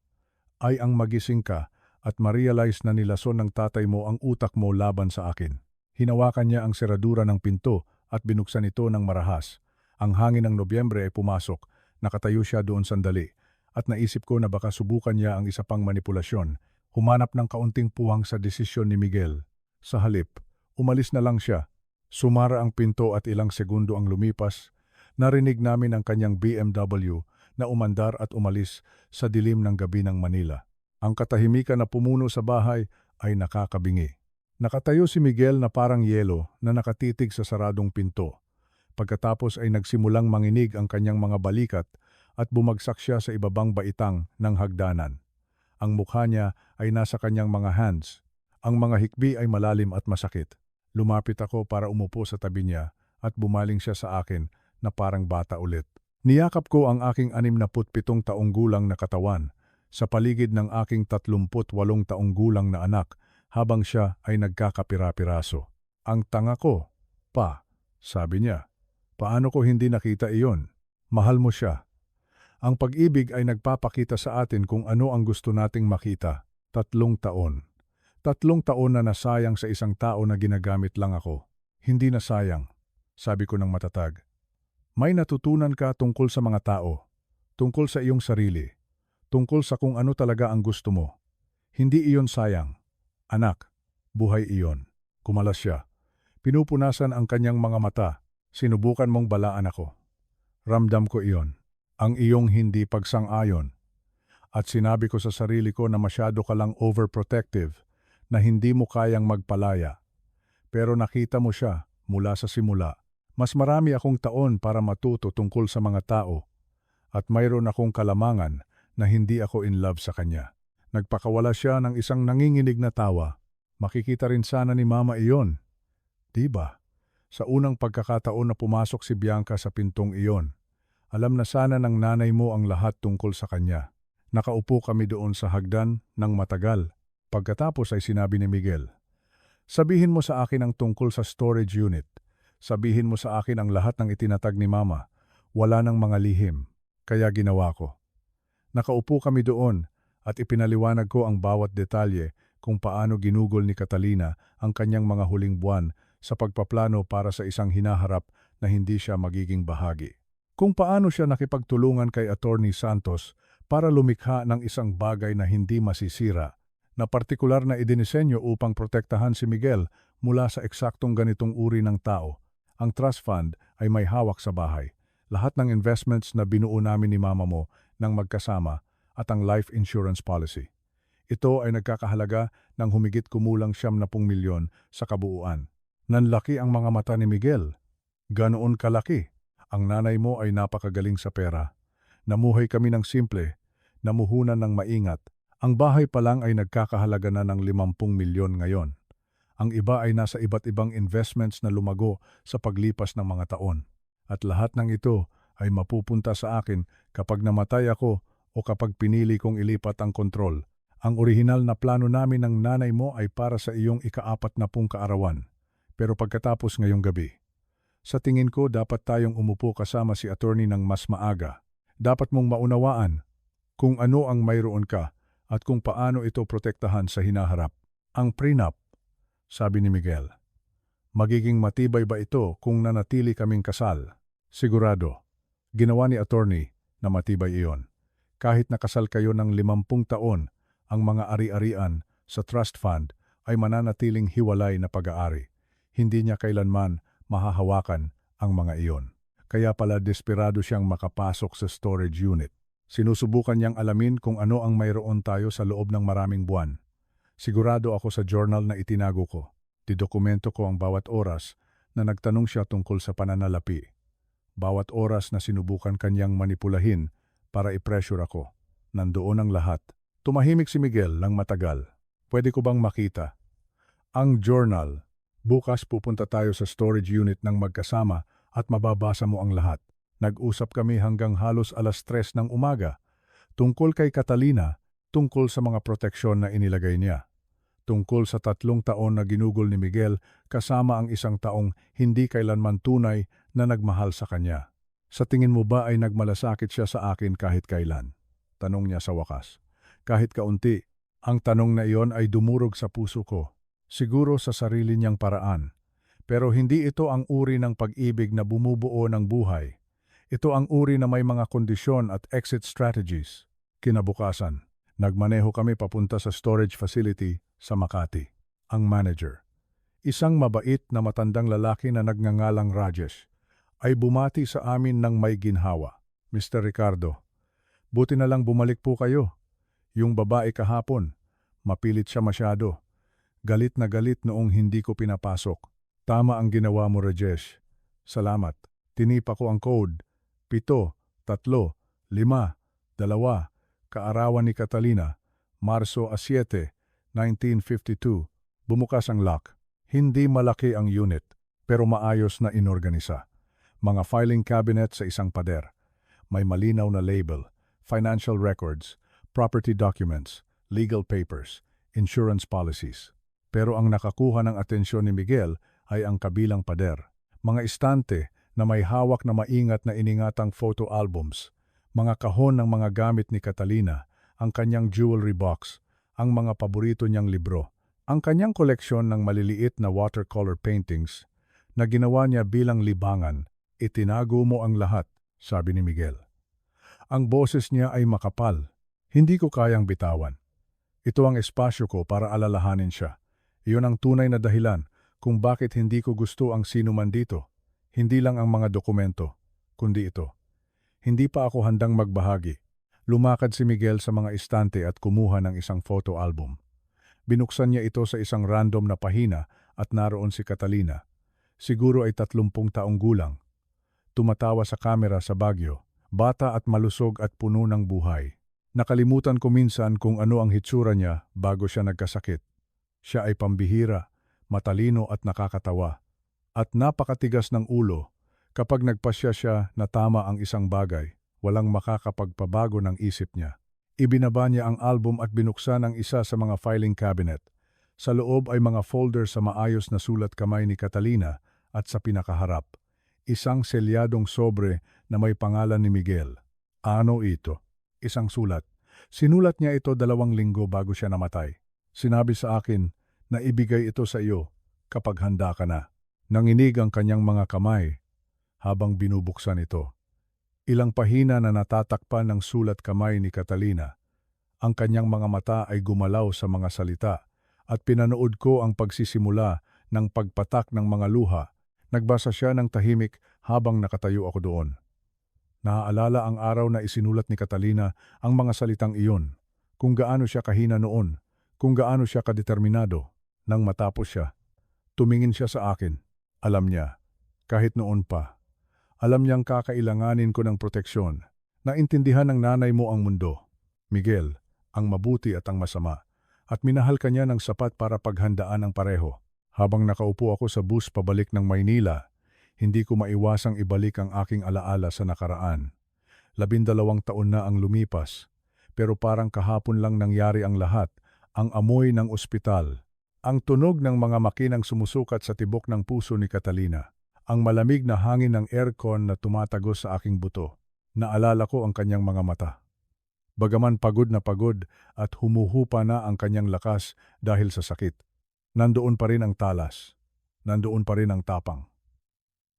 Ay ang magising ka at ma-realize na nilason ng tatay mo ang utak mo laban sa akin. Hinawakan niya ang seradura ng pinto at binuksan ito ng marahas. Ang hangin ng Nobyembre ay pumasok. Nakatayo siya doon sandali at naisip ko na baka subukan niya ang isa pang manipulasyon. Humanap ng kaunting puwang sa desisyon ni Miguel. Sa halip, umalis na lang siya. Sumara ang pinto at ilang segundo ang lumipas. Narinig namin ang kanyang BMW na umandar at umalis sa dilim ng gabi ng Manila. Ang katahimikan na pumuno sa bahay ay nakakabingi. Nakatayo si Miguel na parang yelo na nakatitig sa saradong pinto. Pagkatapos ay nagsimulang manginig ang kanyang mga balikat at bumagsak siya sa ibabang baitang ng hagdanan. Ang mukha niya ay nasa kanyang mga hands. Ang mga hikbi ay malalim at masakit. Lumapit ako para umupo sa tabi niya at bumaling siya sa akin na parang bata ulit. Niyakap ko ang aking 67 taong gulang na katawan sa paligid ng aking 38 taong gulang na anak habang siya ay nagkakapira-piraso. Ang tanga ko, pa, sabi niya. Paano ko hindi nakita iyon? Mahal mo siya. Ang pag-ibig ay nagpapakita sa atin kung ano ang gusto nating makita. 3 taon. 3 taon na nasayang sa isang tao na ginagamit lang ako. Hindi nasayang, sabi ko ng matatag. May natutunan ka tungkol sa mga tao, tungkol sa iyong sarili, tungkol sa kung ano talaga ang gusto mo. Hindi iyon sayang. Anak, buhay iyon. Kumalas siya. Pinupunasan ang kanyang mga mata. Sinubukan mong balaan ako. Ramdam ko iyon. Ang iyong hindi pagsang-ayon. At sinabi ko sa sarili ko na masyado ka lang overprotective, na hindi mo kayang magpalaya. Pero nakita mo siya mula sa simula. Mas marami akong taon para matuto tungkol sa mga tao. At mayroon akong kalamangan na hindi ako in love sa kanya. Nagpakawala siya ng isang nanginginig na tawa. Makikita rin sana ni Mama iyon. Diba? Sa unang pagkakataon na pumasok si Bianca sa pintong iyon, alam na sana ng nanay mo ang lahat tungkol sa kanya. Nakaupo kami doon sa hagdan ng matagal. Pagkatapos ay sinabi ni Miguel, sabihin mo sa akin ang tungkol sa storage unit. Sabihin mo sa akin ang lahat ng itinatag ni Mama. Wala ng mga lihim. Kaya ginawa ko. Nakaupo kami doon at ipinaliwanag ko ang bawat detalye kung paano ginugol ni Catalina ang kanyang mga huling buwan sa pagpaplano para sa isang hinaharap na hindi siya magiging bahagi. Kung paano siya nakipagtulungan kay Attorney Santos para lumikha ng isang bagay na hindi masisira, na partikular na idinisenyo upang protektahan si Miguel mula sa eksaktong ganitong uri ng tao. Ang trust fund ay may hawak sa bahay. Lahat ng investments na binuo namin ni Mama mo ng magkasama at ang life insurance policy. Ito ay nagkakahalaga ng humigit kumulang 70 milyon sa kabuuan. Nanlaki ang mga mata ni Miguel. Ganoon kalaki. Ang nanay mo ay napakagaling sa pera. Namuhay kami ng simple, namuhunan ng maingat. Ang bahay pa lang ay nagkakahalaga na ng 50 milyon ngayon. Ang iba ay nasa iba't ibang investments na lumago sa paglipas ng mga taon. At lahat ng ito ay mapupunta sa akin kapag namatay ako o kapag pinili kong ilipat ang kontrol. Ang orihinal na plano namin ng nanay mo ay para sa iyong ika-40 kaarawan. Pero pagkatapos ngayong gabi, Sa tingin ko dapat tayong umupo kasama si attorney ng mas maaga. Dapat mong maunawaan kung ano ang mayroon ka at kung paano ito protektahan sa hinaharap. Ang prenup, sabi ni Miguel. Magiging matibay ba ito kung nanatili kaming kasal? Sigurado. Ginawa ni attorney na matibay iyon. Kahit nakasal kayo ng 50 taon, ang mga ari-arian sa trust fund ay mananatiling hiwalay na pag-aari. Hindi niya kailanman mahahawakan ang mga iyon. Kaya pala desperado siyang makapasok sa storage unit. Sinusubukan niyang alamin kung ano ang mayroon tayo sa loob ng maraming buwan. Sigurado ako sa journal na itinago ko. Didokumento ko ang bawat oras na nagtanong siya tungkol sa pananalapi. Bawat oras na sinubukan kanyang manipulahin para i-pressure ako. Nandoon ang lahat. Tumahimik si Miguel ng matagal. Pwede ko bang makita? Ang journal. Bukas pupunta tayo sa storage unit ng magkasama at mababasa mo ang lahat. Nag-usap kami hanggang halos alas 3 ng umaga. Tungkol kay Catalina, tungkol sa mga proteksyon na inilagay niya. Tungkol sa 3 taon na ginugol ni Miguel kasama ang 1 taong hindi kailanman tunay na nagmahal sa kanya. Sa tingin mo ba ay nagmalasakit siya sa akin kahit kailan? Tanong niya sa wakas. Kahit kaunti, ang tanong na iyon ay dumurog sa puso ko. Siguro sa sarili niyang paraan. Pero hindi ito ang uri ng pag-ibig na bumubuo ng buhay. Ito ang uri na may mga kondisyon at exit strategies. Kinabukasan, nagmaneho kami papunta sa storage facility sa Makati. Ang manager, isang mabait na matandang lalaki na nagngangalang Rajesh, ay bumati sa amin ng may ginhawa. Mr. Ricardo, buti na lang bumalik po kayo. Yung babae kahapon, mapilit siya masyado. Galit na galit noong hindi ko pinapasok. Tama ang ginawa mo, Rajesh. Salamat. Tinipa ko ang code. 7, 3, 5, 2, kaarawan ni Catalina, Marso 7, 1952. Bumukas ang lock. Hindi malaki ang unit, pero maayos na inorganisa. Mga filing cabinet sa isang pader. May malinaw na label, financial records, property documents, legal papers, insurance policies. Pero ang nakakuha ng atensyon ni Miguel ay ang kabilang pader. Mga istante na may hawak na maingat na iningatang photo albums, mga kahon ng mga gamit ni Catalina, ang kanyang jewelry box, ang mga paborito niyang libro, ang kanyang koleksyon ng maliliit na watercolor paintings na ginawa niya bilang libangan. Itinago mo ang lahat, sabi ni Miguel. Ang boses niya ay makapal. Hindi ko kayang bitawan. Ito ang espasyo ko para alalahanin siya. Iyon ang tunay na dahilan kung bakit hindi ko gusto ang sinuman dito. Hindi lang ang mga dokumento, kundi ito. Hindi pa ako handang magbahagi. Lumakad si Miguel sa mga istante at kumuha ng isang photo album. Binuksan niya ito sa isang random na pahina at naroon si Catalina. Siguro ay 30 taong gulang. Tumatawa sa kamera sa Baguio, bata at malusog at puno ng buhay. Nakalimutan ko minsan kung ano ang hitsura niya bago siya nagkasakit. Siya ay pambihira, matalino at nakakatawa. At napakatigas ng ulo. Kapag nagpasya siya na tama ang isang bagay, walang makakapagpabago ng isip niya. Ibinaba niya ang album at binuksan ang isa sa mga filing cabinet. Sa loob ay mga folder sa maayos na sulat kamay ni Catalina at sa pinakaharap, isang selyadong sobre na may pangalan ni Miguel. Ano ito? Isang sulat. Sinulat niya ito 2 linggo bago siya namatay. Sinabi sa akin na ibigay ito sa iyo kapag handa ka na. Nanginig ang kanyang mga kamay habang binubuksan ito. Ilang pahina na natatakpan ng sulat kamay ni Catalina. Ang kanyang mga mata ay gumalaw sa mga salita at pinanood ko ang pagsisimula ng pagpatak ng mga luha. Nagbasa siya ng tahimik habang nakatayo ako doon. Naaalala ang araw na isinulat ni Catalina ang mga salitang iyon, kung gaano siya kahina noon, kung gaano siya kadeterminado. Nang matapos siya, tumingin siya sa akin. Alam niya, kahit noon pa, alam niyang kakailanganin ko ng proteksyon. Naintindihan ng nanay mo ang mundo, Miguel, ang mabuti at ang masama, at minahal ka niya ng sapat para paghandaan ang pareho. Habang nakaupo ako sa bus pabalik ng Maynila, hindi ko maiwasang ibalik ang aking alaala sa nakaraan. 12 taon na ang lumipas, pero parang kahapon lang nangyari ang lahat, ang amoy ng ospital, ang tunog ng mga makinang sumusukat sa tibok ng puso ni Catalina, Ang malamig na hangin ng aircon na tumatagos sa aking buto. Naalala ko ang kanyang mga mata. Bagaman pagod na pagod at humuhupa na ang kanyang lakas dahil sa sakit, nandoon pa rin ang talas. Nandoon pa rin ang tapang.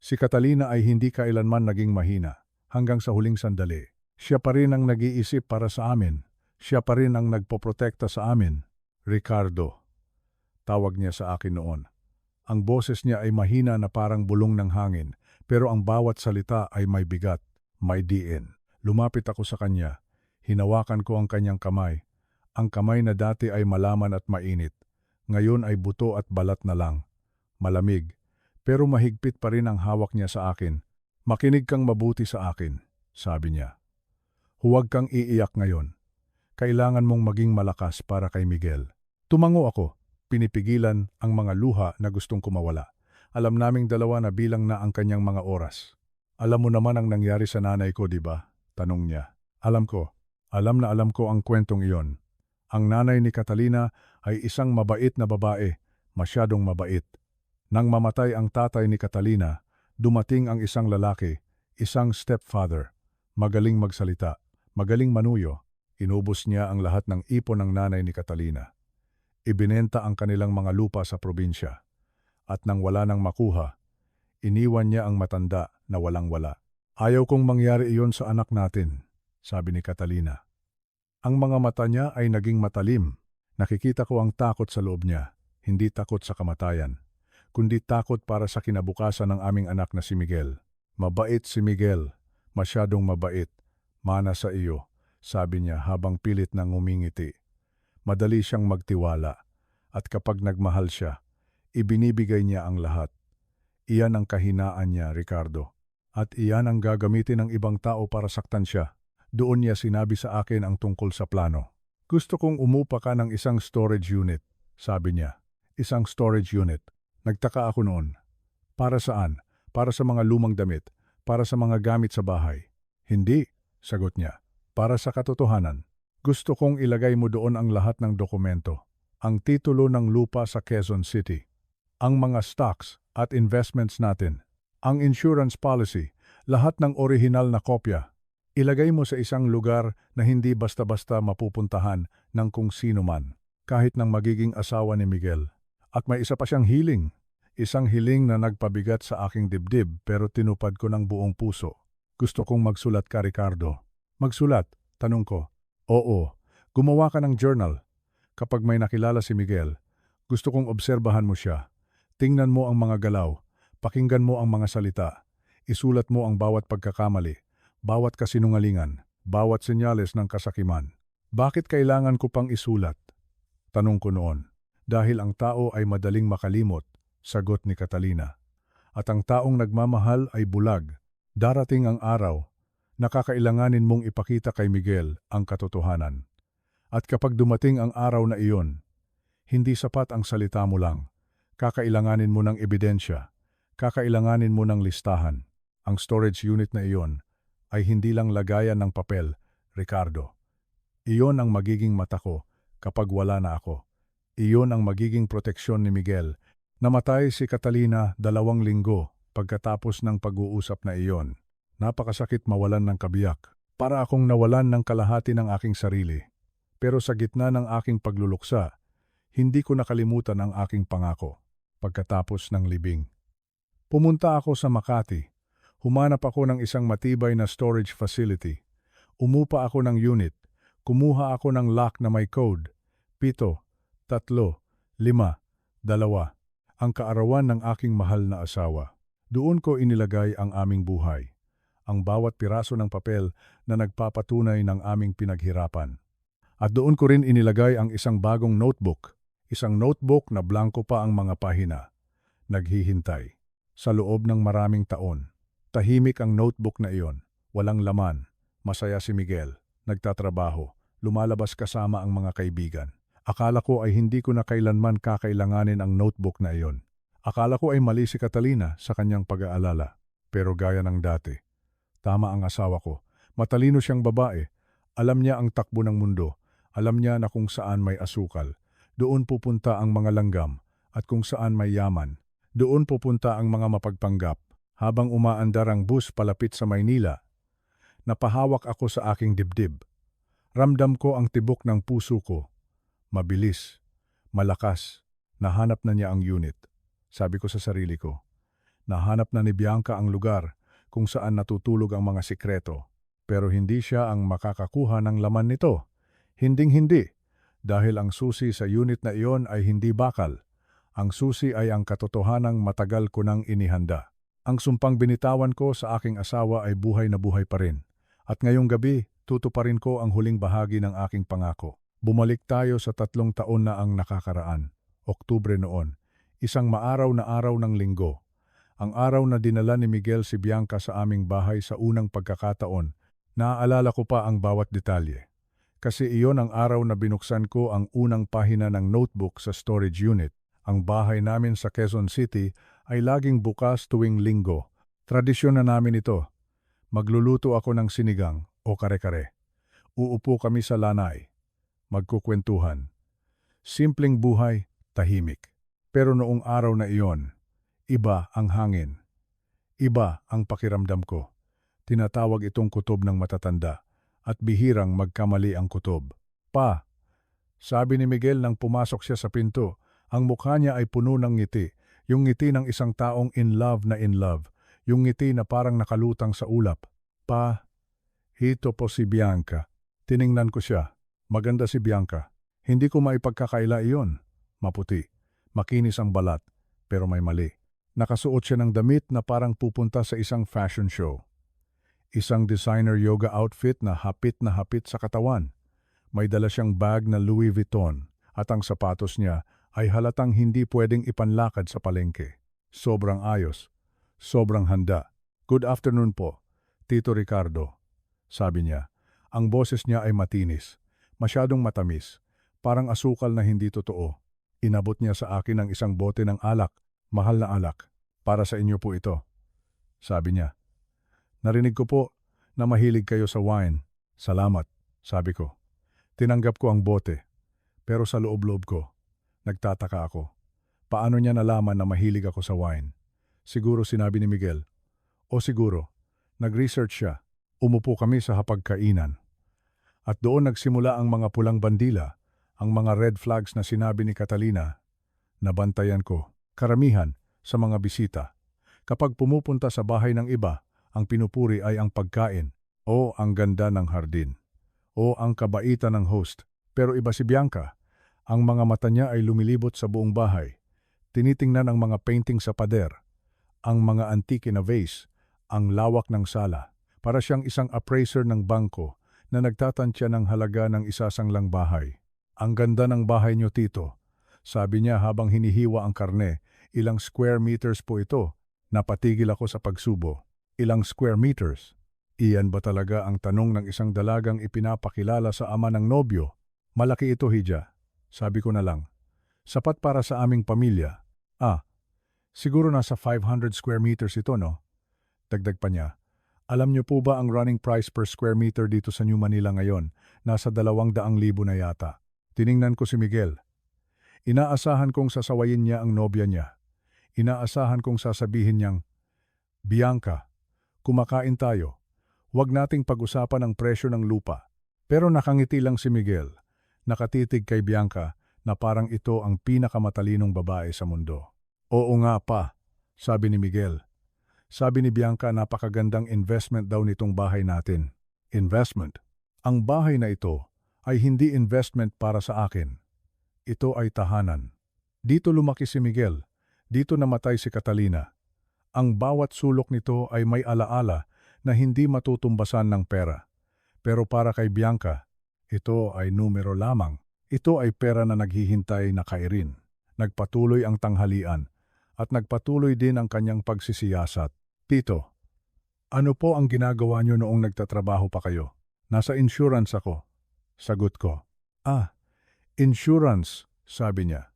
Si Catalina ay hindi kailanman naging mahina hanggang sa huling sandali. Siya pa rin ang nag-iisip para sa amin. Siya pa rin ang nagpoprotekta sa amin. Ricardo, tawag niya sa akin noon. Ang boses niya ay mahina na parang bulong ng hangin, pero ang bawat salita ay may bigat, may diin. Lumapit ako sa kanya. Hinawakan ko ang kanyang kamay. Ang kamay na dati ay malaman at mainit. Ngayon ay buto at balat na lang. Malamig. Pero mahigpit pa rin ang hawak niya sa akin. Makinig kang mabuti sa akin, sabi niya. Huwag kang iiyak ngayon. Kailangan mong maging malakas para kay Miguel. Tumango ako, pinipigilan ang mga luha na gustong kumawala. Alam naming dalawa na bilang na ang kanyang mga oras. Alam mo naman ang nangyari sa nanay ko, di ba? Tanong niya. Alam ko. Alam na alam ko ang kwentong iyon. Ang nanay ni Catalina ay isang mabait na babae, masyadong mabait. Nang mamatay ang tatay ni Catalina, dumating ang isang lalaki, isang stepfather. Magaling magsalita, magaling manuyo. Inubos niya ang lahat ng ipon ng nanay ni Catalina. Ibinenta ang kanilang mga lupa sa probinsya. At nang wala nang makuha, iniwan niya ang matanda na walang-wala. Ayaw kong mangyari iyon sa anak natin, sabi ni Catalina. Ang mga mata niya ay naging matalim. Nakikita ko ang takot sa loob niya, hindi takot sa kamatayan, kundi takot para sa kinabukasan ng aming anak na si Miguel. Mabait si Miguel, masyadong mabait. Mana sa iyo, sabi niya habang pilit nang ngumingiti. Madali siyang magtiwala, at kapag nagmahal siya, ibinibigay niya ang lahat. Iyan ang kahinaan niya, Ricardo. At iyan ang gagamitin ng ibang tao para saktan siya. Doon niya sinabi sa akin ang tungkol sa plano. Gusto kong umupa ka ng isang storage unit, sabi niya. Isang storage unit. Nagtaka ako noon. Para saan? Para sa mga lumang damit? Para sa mga gamit sa bahay? Hindi, sagot niya. Para sa katotohanan. Gusto kong ilagay mo doon ang lahat ng dokumento. Ang titulo ng lupa sa Quezon City. Ang mga stocks at investments natin. Ang insurance policy. Lahat ng orihinal na kopya. Ilagay mo sa isang lugar na hindi basta-basta mapupuntahan ng kung sino man. Kahit ng magiging asawa ni Miguel. At may isa pa siyang hiling. Isang hiling na nagpabigat sa aking dibdib pero tinupad ko ng buong puso. Gusto kong magsulat ka, Ricardo. Magsulat? Tanong ko. Oo. Gumawa ka ng journal. Kapag may nakilala si Miguel, gusto kong obserbahan mo siya. Tingnan mo ang mga galaw. Pakinggan mo ang mga salita. Isulat mo ang bawat pagkakamali, bawat kasinungalingan, bawat senyales ng kasakiman. Bakit kailangan ko pang isulat? Tanong ko noon. Dahil ang tao ay madaling makalimot, sagot ni Catalina. At ang taong nagmamahal ay bulag. Darating ang araw, nakakailanganin mong ipakita kay Miguel ang katotohanan. At kapag dumating ang araw na iyon, hindi sapat ang salita mo lang. Kakailanganin mo ng ebidensya. Kakailanganin mo ng listahan. Ang storage unit na iyon ay hindi lang lagayan ng papel, Ricardo. Iyon ang magiging mata ko kapag wala na ako. Iyon ang magiging proteksyon ni Miguel. Namatay si Catalina 2 linggo pagkatapos ng pag-uusap na iyon. Napakasakit mawalan ng kabiyak. Para akong nawalan ng kalahati ng aking sarili. Pero sa gitna ng aking pagluluksa, hindi ko nakalimutan ang aking pangako. Pagkatapos ng libing. Pumunta ako sa Makati. Humanap ako ng isang matibay na storage facility. Umupa ako ng unit. Kumuha ako ng lock na may code. 7, 3, 5, 2. Ang kaarawan ng aking mahal na asawa. Doon ko inilagay ang aming buhay. Ang bawat piraso ng papel na nagpapatunay ng aming pinaghirapan. At doon ko rin inilagay ang isang bagong notebook. Isang notebook na blanko pa ang mga pahina. Naghihintay. Sa loob ng maraming taon. Tahimik ang notebook na iyon. Walang laman. Masaya si Miguel. Nagtatrabaho. Lumalabas kasama ang mga kaibigan. Akala ko ay hindi ko na kailanman kakailanganin ang notebook na iyon. Akala ko ay mali si Catalina sa kanyang pag-aalala. Pero gaya ng dati. Tama ang asawa ko. Matalino siyang babae. Alam niya ang takbo ng mundo. Alam niya na kung saan may asukal. Doon pupunta ang mga langgam. At kung saan may yaman. Doon pupunta ang mga mapagpanggap. Habang umaandar ang bus palapit sa Maynila, napahawak ako sa aking dibdib. Ramdam ko ang tibok ng puso ko. Mabilis, malakas, nahanap na niya ang unit. Sabi ko sa sarili ko, nahanap na ni Bianca ang lugar kung saan natutulog ang mga sikreto. Pero hindi siya ang makakakuha ng laman nito. Hinding-hindi, dahil ang susi sa unit na iyon ay hindi bakal. Ang susi ay ang katotohanang matagal ko nang inihanda. Ang sumpang binitawan ko sa aking asawa ay buhay na buhay pa rin. At ngayong gabi, tutuparin ko ang huling bahagi ng aking pangako. Bumalik tayo sa 3 taon na ang nakakaraan. Oktubre noon, isang maaraw na araw ng linggo. Ang araw na dinala ni Miguel si Bianca sa aming bahay sa unang pagkakataon, naaalala ko pa ang bawat detalye. Kasi iyon ang araw na binuksan ko ang unang pahina ng notebook sa storage unit. Ang bahay namin sa Quezon City ay laging bukas tuwing linggo. Tradisyon na namin ito. Magluluto ako ng sinigang o kare-kare. Uupo kami sa lanay. Magkukwentuhan. Simpleng buhay, tahimik. Pero noong araw na iyon, iba ang hangin. Iba ang pakiramdam ko. Tinatawag itong kutob ng matatanda at bihirang magkamali ang kutob. Pa, sabi ni Miguel nang pumasok siya sa pinto, ang mukha niya ay puno ng ngiti, yung ngiti ng isang taong in love, yung ngiti na parang nakalutang sa ulap. Pa, hito po si Bianca. Tiningnan ko siya. Maganda si Bianca. Hindi ko maipagkakaila iyon. Maputi. Makinis ang balat. Pero may mali. Nakasuot siya ng damit na parang pupunta sa isang fashion show. Isang designer yoga outfit na hapit sa katawan. May dala siyang bag na Louis Vuitton at ang sapatos niya ay halatang hindi pwedeng ipanlakad sa palengke. Sobrang ayos. Sobrang handa. Good afternoon po, Tito Ricardo. Sabi niya. Ang boses niya ay matinis. Masyadong matamis. Parang asukal na hindi totoo. Inabot niya sa akin ang isang bote ng alak. Mahal na alak. Para sa inyo po ito. Sabi niya. Narinig ko po na mahilig kayo sa wine. Salamat, sabi ko. Tinanggap ko ang bote. Pero sa loob-loob ko, nagtataka ako. Paano niya nalaman na mahilig ako sa wine? Siguro sinabi ni Miguel. O siguro, nag-research siya. Umupo kami sa hapagkainan. At doon nagsimula ang mga pulang bandila, ang mga red flags na sinabi ni Catalina. Nabantayan ko, karamihan sa mga bisita. Kapag pumupunta sa bahay ng iba, ang pinupuri ay ang pagkain, o ang ganda ng hardin, o ang kabaitan ng host. Pero iba si Bianca. Ang mga mata niya ay lumilibot sa buong bahay. Tinitingnan ang mga painting sa pader, ang mga antike na vase, ang lawak ng sala. Para siyang isang appraiser ng bangko na nagtatansya ng halaga ng isasanglang bahay. Ang ganda ng bahay niyo, Tito. Sabi niya habang hinihiwa ang karne. Ilang square meters po ito? Napatigil ako sa pagsubo. Ilang square meters? Iyan ba talaga ang tanong ng isang dalagang ipinapakilala sa ama ng nobyo? Malaki ito, Hija. Sabi ko na lang. Sapat para sa aming pamilya. Siguro nasa 500 square meters ito, no? Dagdag pa niya. Alam niyo po ba ang running price per square meter dito sa New Manila ngayon? Nasa 200,000 na yata. Tiningnan ko si Miguel. Inaasahan kong sasawayin niya ang nobya niya. Inaasahan kong sasabihin niyang, Bianca, kumakain tayo. Huwag nating pag-usapan ang presyo ng lupa. Pero nakangiti lang si Miguel. Nakatitig kay Bianca na parang ito ang pinakamatalinong babae sa mundo. Oo nga pa, sabi ni Miguel. Sabi ni Bianca, napakagandang investment daw nitong bahay natin. Investment? Ang bahay na ito ay hindi investment para sa akin. Ito ay tahanan. Dito lumaki si Miguel. Dito namatay si Catalina. Ang bawat sulok nito ay may alaala na hindi matutumbasan ng pera. Pero para kay Bianca, ito ay numero lamang. Ito ay pera na naghihintay na kairin. Nagpatuloy ang tanghalian at nagpatuloy din ang kanyang pagsisiyasat. Tito, ano po ang ginagawa niyo noong nagtatrabaho pa kayo? Nasa insurance ako. Sagot ko. Insurance, sabi niya.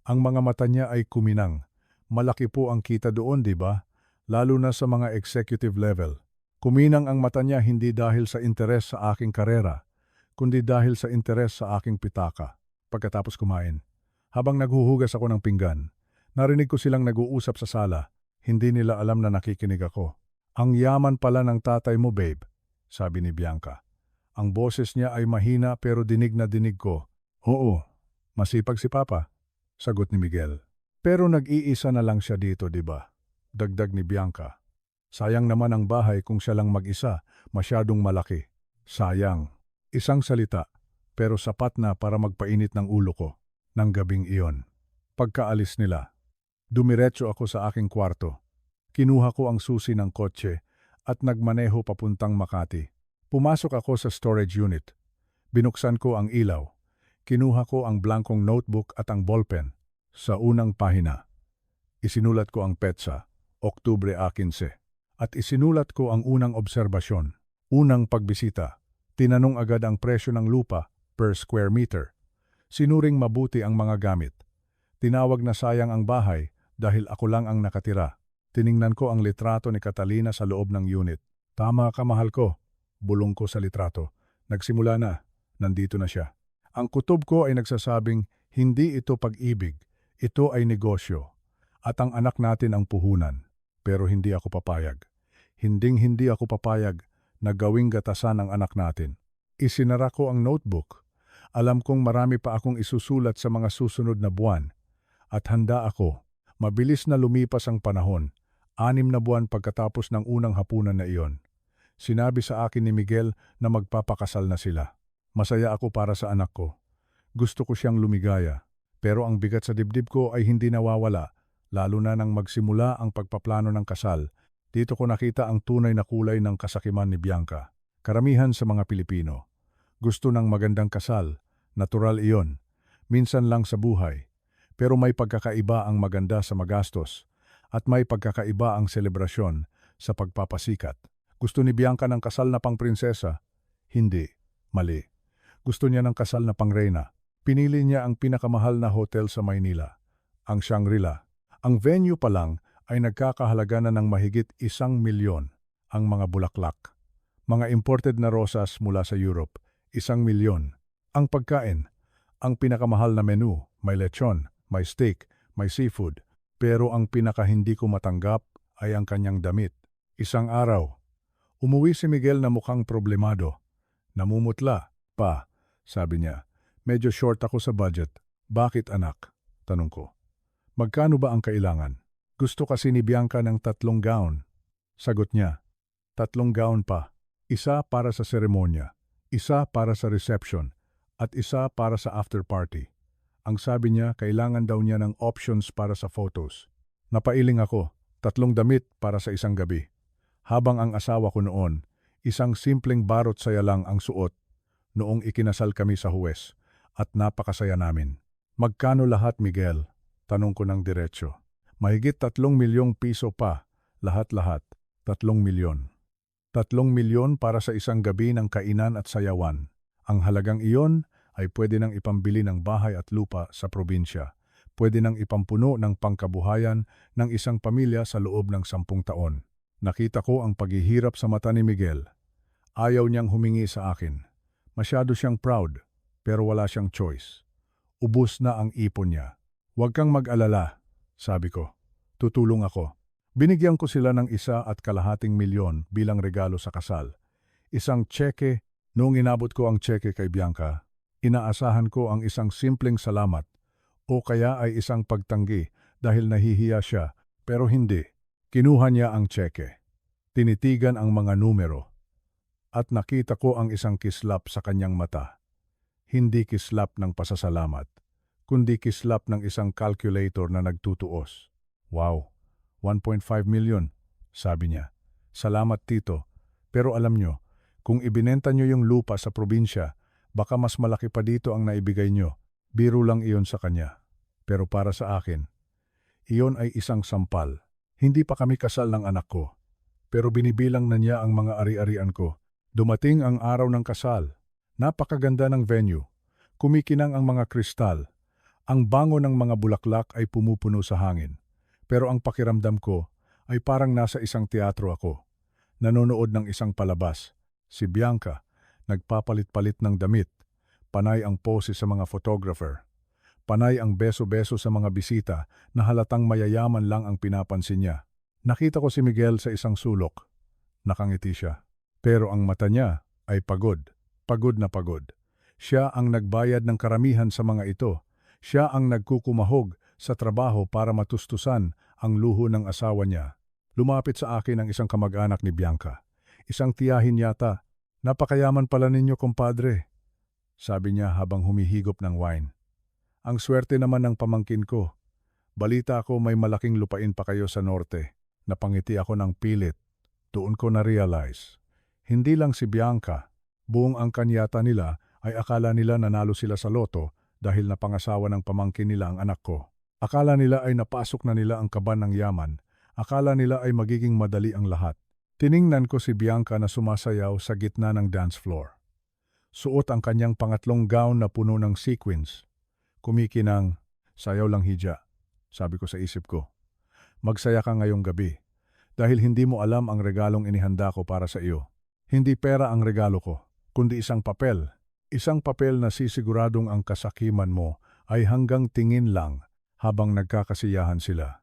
Ang mga mata niya ay kuminang. Malaki po ang kita doon, di ba? Lalo na sa mga executive level. Kuminang ang mata niya hindi dahil sa interes sa aking karera, kundi dahil sa interes sa aking pitaka. Pagkatapos kumain, habang naghuhugas ako ng pinggan, narinig ko silang nag-uusap sa sala. Hindi nila alam na nakikinig ako. Ang yaman pala ng tatay mo, babe, sabi ni Bianca. Ang boses niya ay mahina pero dinig na dinig ko. Oo, masipag si Papa, sagot ni Miguel. Pero nag-iisa na lang siya dito, di ba? Dagdag ni Bianca. Sayang naman ang bahay kung siya lang mag-isa, masyadong malaki. Sayang. Isang salita, pero sapat na para magpainit ng ulo ko ng gabing iyon. Pagkaalis nila, dumiretso ako sa aking kwarto. Kinuha ko ang susi ng kotse at nagmaneho papuntang Makati. Pumasok ako sa storage unit. Binuksan ko ang ilaw. Kinuha ko ang blankong notebook at ang ballpen. Sa unang pahina, isinulat ko ang petsa, Oktubre 15. At isinulat ko ang unang obserbasyon, unang pagbisita. Tinanong agad ang presyo ng lupa per square meter. Sinuring mabuti ang mga gamit. Tinawag na sayang ang bahay dahil ako lang ang nakatira. Tiningnan ko ang litrato ni Catalina sa loob ng unit. Tama ka, mahal ko. Bulong ko sa litrato. Nagsimula na. Nandito na siya. Ang kutob ko ay nagsasabing, hindi ito pag-ibig. Ito ay negosyo. At ang anak natin ang puhunan. Pero hindi ako papayag. Hinding-hindi ako papayag na gawing gatasan ang anak natin. Isinara ko ang notebook. Alam kong marami pa akong isusulat sa mga susunod na buwan. At handa ako. Mabilis na lumipas ang panahon. 6 na buwan pagkatapos ng unang hapunan na iyon. Sinabi sa akin ni Miguel na magpapakasal na sila. Masaya ako para sa anak ko. Gusto ko siyang lumigaya. Pero ang bigat sa dibdib ko ay hindi nawawala, lalo na nang magsimula ang pagpaplano ng kasal. Dito ko nakita ang tunay na kulay ng kasakiman ni Bianca. Karamihan sa mga Pilipino. Gusto ng magandang kasal, natural iyon. Minsan lang sa buhay. Pero may pagkakaiba ang maganda sa magastos. At may pagkakaiba ang selebrasyon sa pagpapasikat. Gusto ni Bianca ng kasal na pangprinsesa? Hindi. Mali. Gusto niya ng kasal na pangreyna. Pinili niya ang pinakamahal na hotel sa Maynila, ang Shangri-La. Ang venue pa lang ay nagkakahalaga na ng mahigit 1 milyon. Ang mga bulaklak. Mga imported na rosas mula sa Europe, 1 milyon. Ang pagkain, ang pinakamahal na menu, may lechon, may steak, may seafood. Pero ang pinaka hindi ko matanggap ay ang kanyang damit. Isang araw, umuwi si Miguel na mukhang problemado. Namumutla, pa, sabi niya. Medyo short ako sa budget. Bakit anak? Tanong ko. Magkano ba ang kailangan? Gusto kasi ni Bianca ng 3 gown. Sagot niya. 3 gown pa. Isa para sa seremonya, isa para sa reception, at isa para sa after party. Ang sabi niya, kailangan daw niya ng options para sa photos. Napailing ako. 3 damit para sa isang gabi. Habang ang asawa ko noon, isang simpleng barot saya lang ang suot noong ikinasal kami sa huwes. At napakasaya namin. Magkano lahat, Miguel? Tanong ko ng diretsyo. Mahigit 3 milyong piso pa, lahat-lahat. 3 milyon. 3 milyon para sa isang gabi ng kainan at sayawan. Ang halagang iyon ay pwede nang ipambili ng bahay at lupa sa probinsya. Pwede nang ipampuno ng pangkabuhayan ng isang pamilya sa loob ng 10 taon. Nakita ko ang paghihirap sa mata ni Miguel. Ayaw niyang humingi sa akin. Masyado siyang proud. Pero wala siyang choice. Ubus na ang ipon niya. Huwag kang mag-alala, sabi ko. Tutulong ako. Binigyan ko sila ng 1.5 milyon bilang regalo sa kasal. Isang tseke, noong inabot ko ang tseke kay Bianca, inaasahan ko ang isang simpleng salamat o kaya ay isang pagtanggi dahil nahihiya siya, pero hindi. Kinuha niya ang tseke. Tinitigan ang mga numero. At nakita ko ang isang kislap sa kanyang mata. Hindi kislap ng pasasalamat, kundi kislap ng isang calculator na nagtutuos. Wow, 1.5 million, sabi niya. Salamat tito, pero alam nyo, kung ibinenta nyo yung lupa sa probinsya, baka mas malaki pa dito ang naibigay nyo. Biro lang iyon sa kanya. Pero para sa akin, iyon ay isang sampal. Hindi pa kami kasal ng anak ko, pero binibilang na niya ang mga ari-arian ko. Dumating ang araw ng kasal. Napakaganda ng venue. Kumikinang ang mga kristal. Ang bango ng mga bulaklak ay pumupuno sa hangin. Pero ang pakiramdam ko ay parang nasa isang teatro ako. Nanonood ng isang palabas. Si Bianca, nagpapalit-palit ng damit. Panay ang pose sa mga photographer. Panay ang beso-beso sa mga bisita na halatang mayayaman lang ang pinapansin niya. Nakita ko si Miguel sa isang sulok. Nakangiti siya. Pero ang mata niya ay pagod. Pagod na pagod. Siya ang nagbayad ng karamihan sa mga ito. Siya ang nagkukumahog sa trabaho para matustusan ang luho ng asawa niya. Lumapit sa akin ang isang kamag-anak ni Bianca. Isang tiyahin yata. Napakayaman pala ninyo, kumpadre. Sabi niya habang humihigop ng wine. Ang swerte naman ng pamangkin ko. Balita ko may malaking lupain pa kayo sa norte. Napangiti ako ng pilit. Doon ko na-realize. Hindi lang si Bianca, buong angkan yata nila ay akala nila nanalo sila sa loto dahil napangasawa ng pamangkin nila ang anak ko. Akala nila ay napasok na nila ang kaban ng yaman. Akala nila ay magiging madali ang lahat. Tiningnan ko si Bianca na sumasayaw sa gitna ng dance floor. Suot ang kanyang pangatlong gown na puno ng sequins. Kumikinang, sayaw lang hija. Sabi ko sa isip ko. Magsaya ka ngayong gabi. Dahil hindi mo alam ang regalong inihanda ko para sa iyo. Hindi pera ang regalo ko, kundi isang papel. Isang papel na sisiguradong ang kasakiman mo ay hanggang tingin lang habang nagkakasiyahan sila.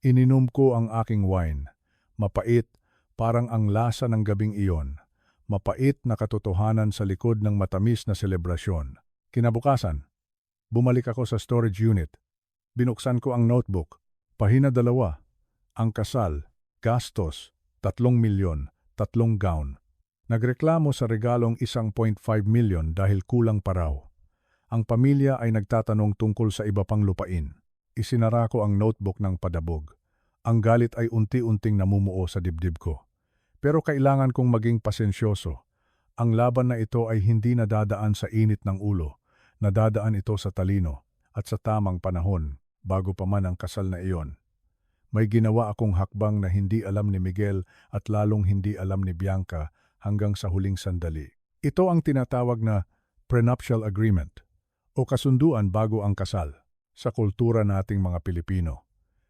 Ininom ko ang aking wine. Mapait, parang ang lasa ng gabing iyon. Mapait na katotohanan sa likod ng matamis na selebrasyon. Kinabukasan, bumalik ako sa storage unit. Binuksan ko ang notebook. Pahina 2. Ang kasal, gastos, 3 milyon, 3 gown. Nagreklamo sa regalong 1.5 milyon dahil kulang pa raw. Ang pamilya ay nagtatanong tungkol sa iba pang lupain. Isinara ko ang notebook ng padabog. Ang galit ay unti-unting namumuo sa dibdib ko. Pero kailangan kong maging pasensyoso. Ang laban na ito ay hindi nadadaan sa init ng ulo. Nadadaan ito sa talino at sa tamang panahon bago pa man ang kasal na iyon. May ginawa akong hakbang na hindi alam ni Miguel at lalong hindi alam ni Bianca hanggang sa huling sandali. Ito ang tinatawag na prenuptial agreement o kasunduan bago ang kasal sa kultura nating mga Pilipino.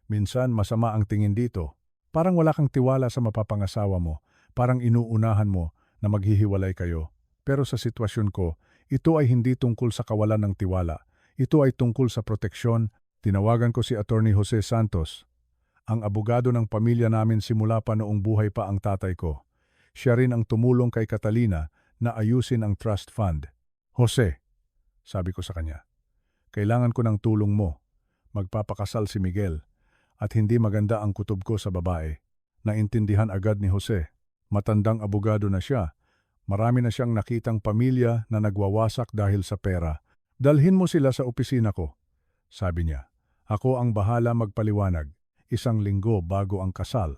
Minsan masama ang tingin dito. Parang wala kang tiwala sa mapapangasawa mo. Parang inuunahan mo na maghihiwalay kayo. Pero sa sitwasyon ko, ito ay hindi tungkol sa kawalan ng tiwala. Ito ay tungkol sa proteksyon. Tinawagan ko si Attorney Jose Santos, ang abogado ng pamilya namin simula pa noong buhay pa ang tatay ko. Siya rin ang tumulong kay Catalina na ayusin ang trust fund. Jose, sabi ko sa kanya, kailangan ko ng tulong mo. Magpapakasal si Miguel at hindi maganda ang kutob ko sa babae. Naintindihan agad ni Jose. Matandang abogado na siya. Marami na siyang nakitang pamilya na nagwawasak dahil sa pera. Dalhin mo sila sa opisina ko, sabi niya. Ako ang bahala magpaliwanag. 1 linggo bago ang kasal.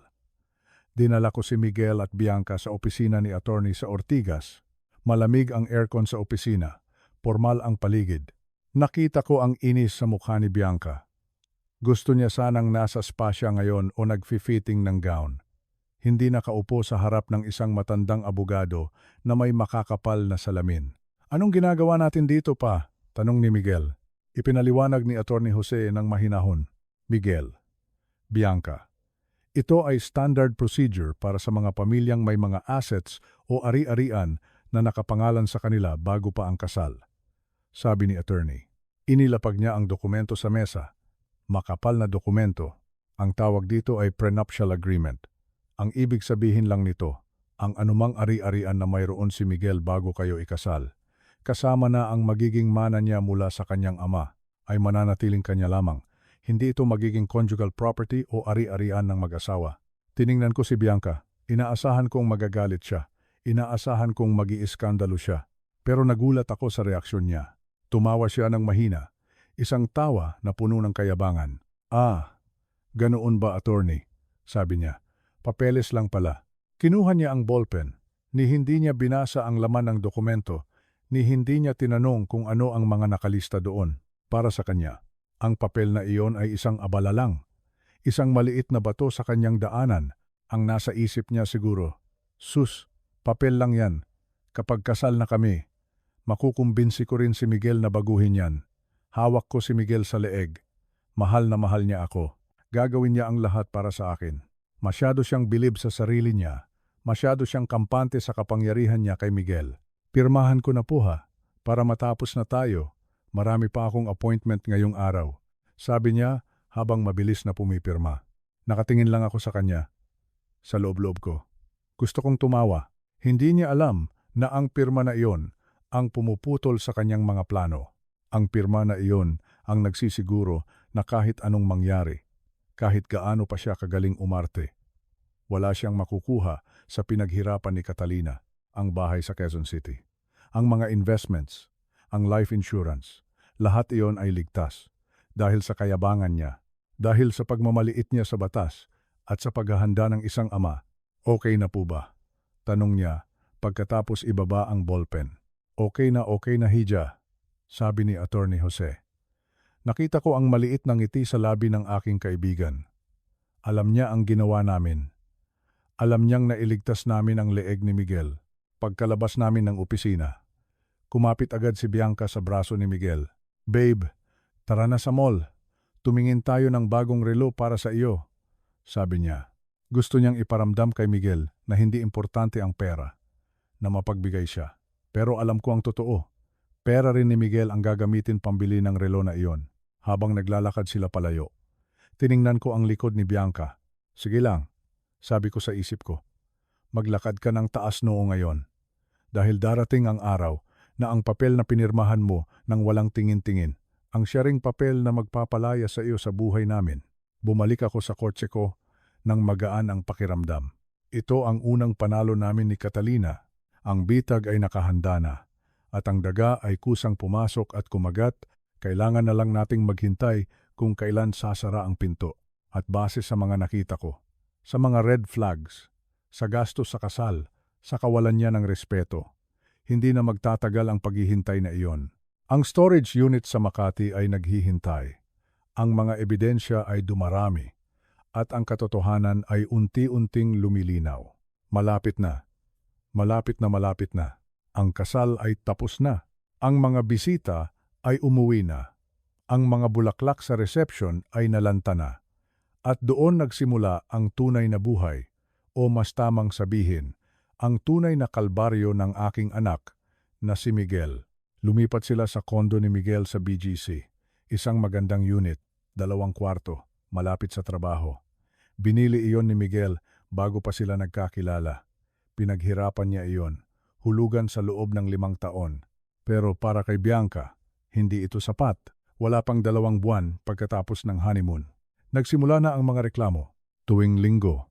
Dinala ko si Miguel at Bianca sa opisina ni Attorney sa Ortigas. Malamig ang aircon sa opisina. Formal ang paligid. Nakita ko ang inis sa mukha ni Bianca. Gusto niya sanang nasa spa siya ngayon o nag-fitting ng gown. Hindi nakaupo sa harap ng isang matandang abogado na may makakapal na salamin. Anong ginagawa natin dito pa? Tanong ni Miguel. Ipinaliwanag ni Attorney Jose ng mahinahon. Miguel, Bianca, ito ay standard procedure para sa mga pamilyang may mga assets o ari-arian na nakapangalan sa kanila bago pa ang kasal. Sabi ni attorney. Inilapag niya ang dokumento sa mesa. Makapal na dokumento. Ang tawag dito ay prenuptial agreement. Ang ibig sabihin lang nito, ang anumang ari-arian na mayroon si Miguel bago kayo ikasal, kasama na ang magiging mana niya mula sa kanyang ama, ay mananatiling kanya lamang. Hindi ito magiging conjugal property o ari-arian ng mag-asawa. Tiningnan ko si Bianca. Inaasahan kong magagalit siya. Inaasahan kong mag-iiskandalo siya. Pero nagulat ako sa reaksyon niya. Tumawa siya ng mahina. Isang tawa na puno ng kayabangan. Ah, ganoon ba, attorney? Sabi niya. Papeles lang pala. Kinuha niya ang ballpen. Ni hindi niya binasa ang laman ng dokumento. Ni hindi niya tinanong kung ano ang mga nakalista doon. Para sa kanya, ang papel na iyon ay isang abala lang. Isang maliit na bato sa kanyang daanan. Ang nasa isip niya siguro, sus, papel lang yan. Kapag kasal na kami, makukumbinsi ko rin si Miguel na baguhin yan. Hawak ko si Miguel sa leeg. Mahal na mahal niya ako. Gagawin niya ang lahat para sa akin. Masyado siyang bilib sa sarili niya. Masyado siyang kampante sa kapangyarihan niya kay Miguel. Pirmahan ko na po ha, para matapos na tayo. Marami pa akong appointment ngayong araw. Sabi niya habang mabilis na pumipirma. Nakatingin lang ako sa kanya, sa loob-loob ko. Gusto kong tumawa. Hindi niya alam na ang pirma na iyon ang pumuputol sa kanyang mga plano. Ang pirma na iyon ang nagsisiguro na kahit anong mangyari, kahit gaano pa siya kagaling umarte, wala siyang makukuha sa pinaghirapan ni Catalina, ang bahay sa Quezon City. Ang mga investments, ang life insurance, lahat iyon ay ligtas dahil sa kayabangan niya, dahil sa pagmamaliit niya sa batas at sa paghahanda ng isang ama. Okay na po ba? Tanong niya pagkatapos ibaba ang ballpen. Okay na Hija, sabi ni Attorney Jose. Nakita ko ang maliit na ngiti sa labi ng aking kaibigan. Alam niya ang ginawa namin. Alam niyang nailigtas namin ang leeg ni Miguel. Pagkalabas namin ng opisina, kumapit agad si Bianca sa braso ni Miguel. Babe, tara na sa mall. Tumingin tayo ng bagong relo para sa iyo, sabi niya. Gusto niyang iparamdam kay Miguel na hindi importante ang pera, na mapagbigay siya. Pero alam ko ang totoo. Pera rin ni Miguel ang gagamitin pambili ng relo na iyon. Habang naglalakad sila palayo, tiningnan ko ang likod ni Bianca. Sige lang, sabi ko sa isip ko. Maglakad ka ng taas noo ngayon. Dahil darating ang araw na ang papel na pinirmahan mo nang walang tingin-tingin, ang siya ring papel na magpapalaya sa iyo sa buhay namin. Bumalik ako sa kotse ko nang magaan ang pakiramdam. Ito ang unang panalo namin ni Catalina. Ang bitag ay nakahanda na, at ang daga ay kusang pumasok at kumagat. Kailangan na lang nating maghintay kung kailan sasara ang pinto. At base sa mga nakita ko, sa mga red flags, sa gastos sa kasal, sa kawalan niya ng respeto, hindi na magtatagal ang paghihintay na iyon. Ang storage unit sa Makati ay naghihintay. Ang mga ebidensya ay dumarami, at ang katotohanan ay unti-unting lumilinaw. Malapit na. Ang kasal ay tapos na. Ang mga bisita ay umuwi na. Ang mga bulaklak sa reception ay nalanta na. At doon nagsimula ang tunay na buhay, o mas tamang sabihin, ang tunay na kalbaryo ng aking anak na si Miguel. Lumipat sila sa kondo ni Miguel sa BGC. Isang magandang unit, 2 kwarto, malapit sa trabaho. Binili iyon ni Miguel bago pa sila nagkakilala. Pinaghirapan niya iyon, hulugan sa loob ng 5 taon. Pero para kay Bianca, hindi ito sapat. Wala pang 2 buwan pagkatapos ng honeymoon. Nagsimula na ang mga reklamo. Tuwing linggo,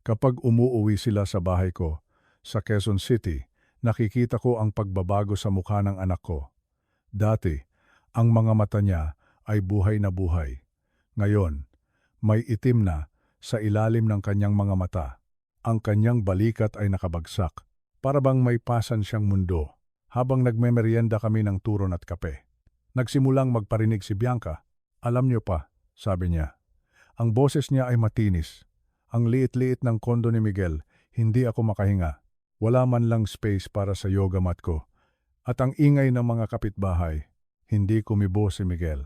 kapag umuuwi sila sa bahay ko, sa Quezon City, nakikita ko ang pagbabago sa mukha ng anak ko. Dati, ang mga mata niya ay buhay na buhay. Ngayon, may itim na sa ilalim ng kanyang mga mata. Ang kanyang balikat ay nakabagsak, para bang may pasan siyang mundo. Habang nagmemeryenda kami ng turon at kape, nagsimulang magparinig si Bianca. Alam niyo pa, sabi niya. Ang boses niya ay matinis. Ang liit-liit ng kondo ni Miguel, hindi ako makahinga. Wala man lang space para sa yoga mat ko. At ang ingay ng mga kapitbahay, hindi kumibo si Miguel.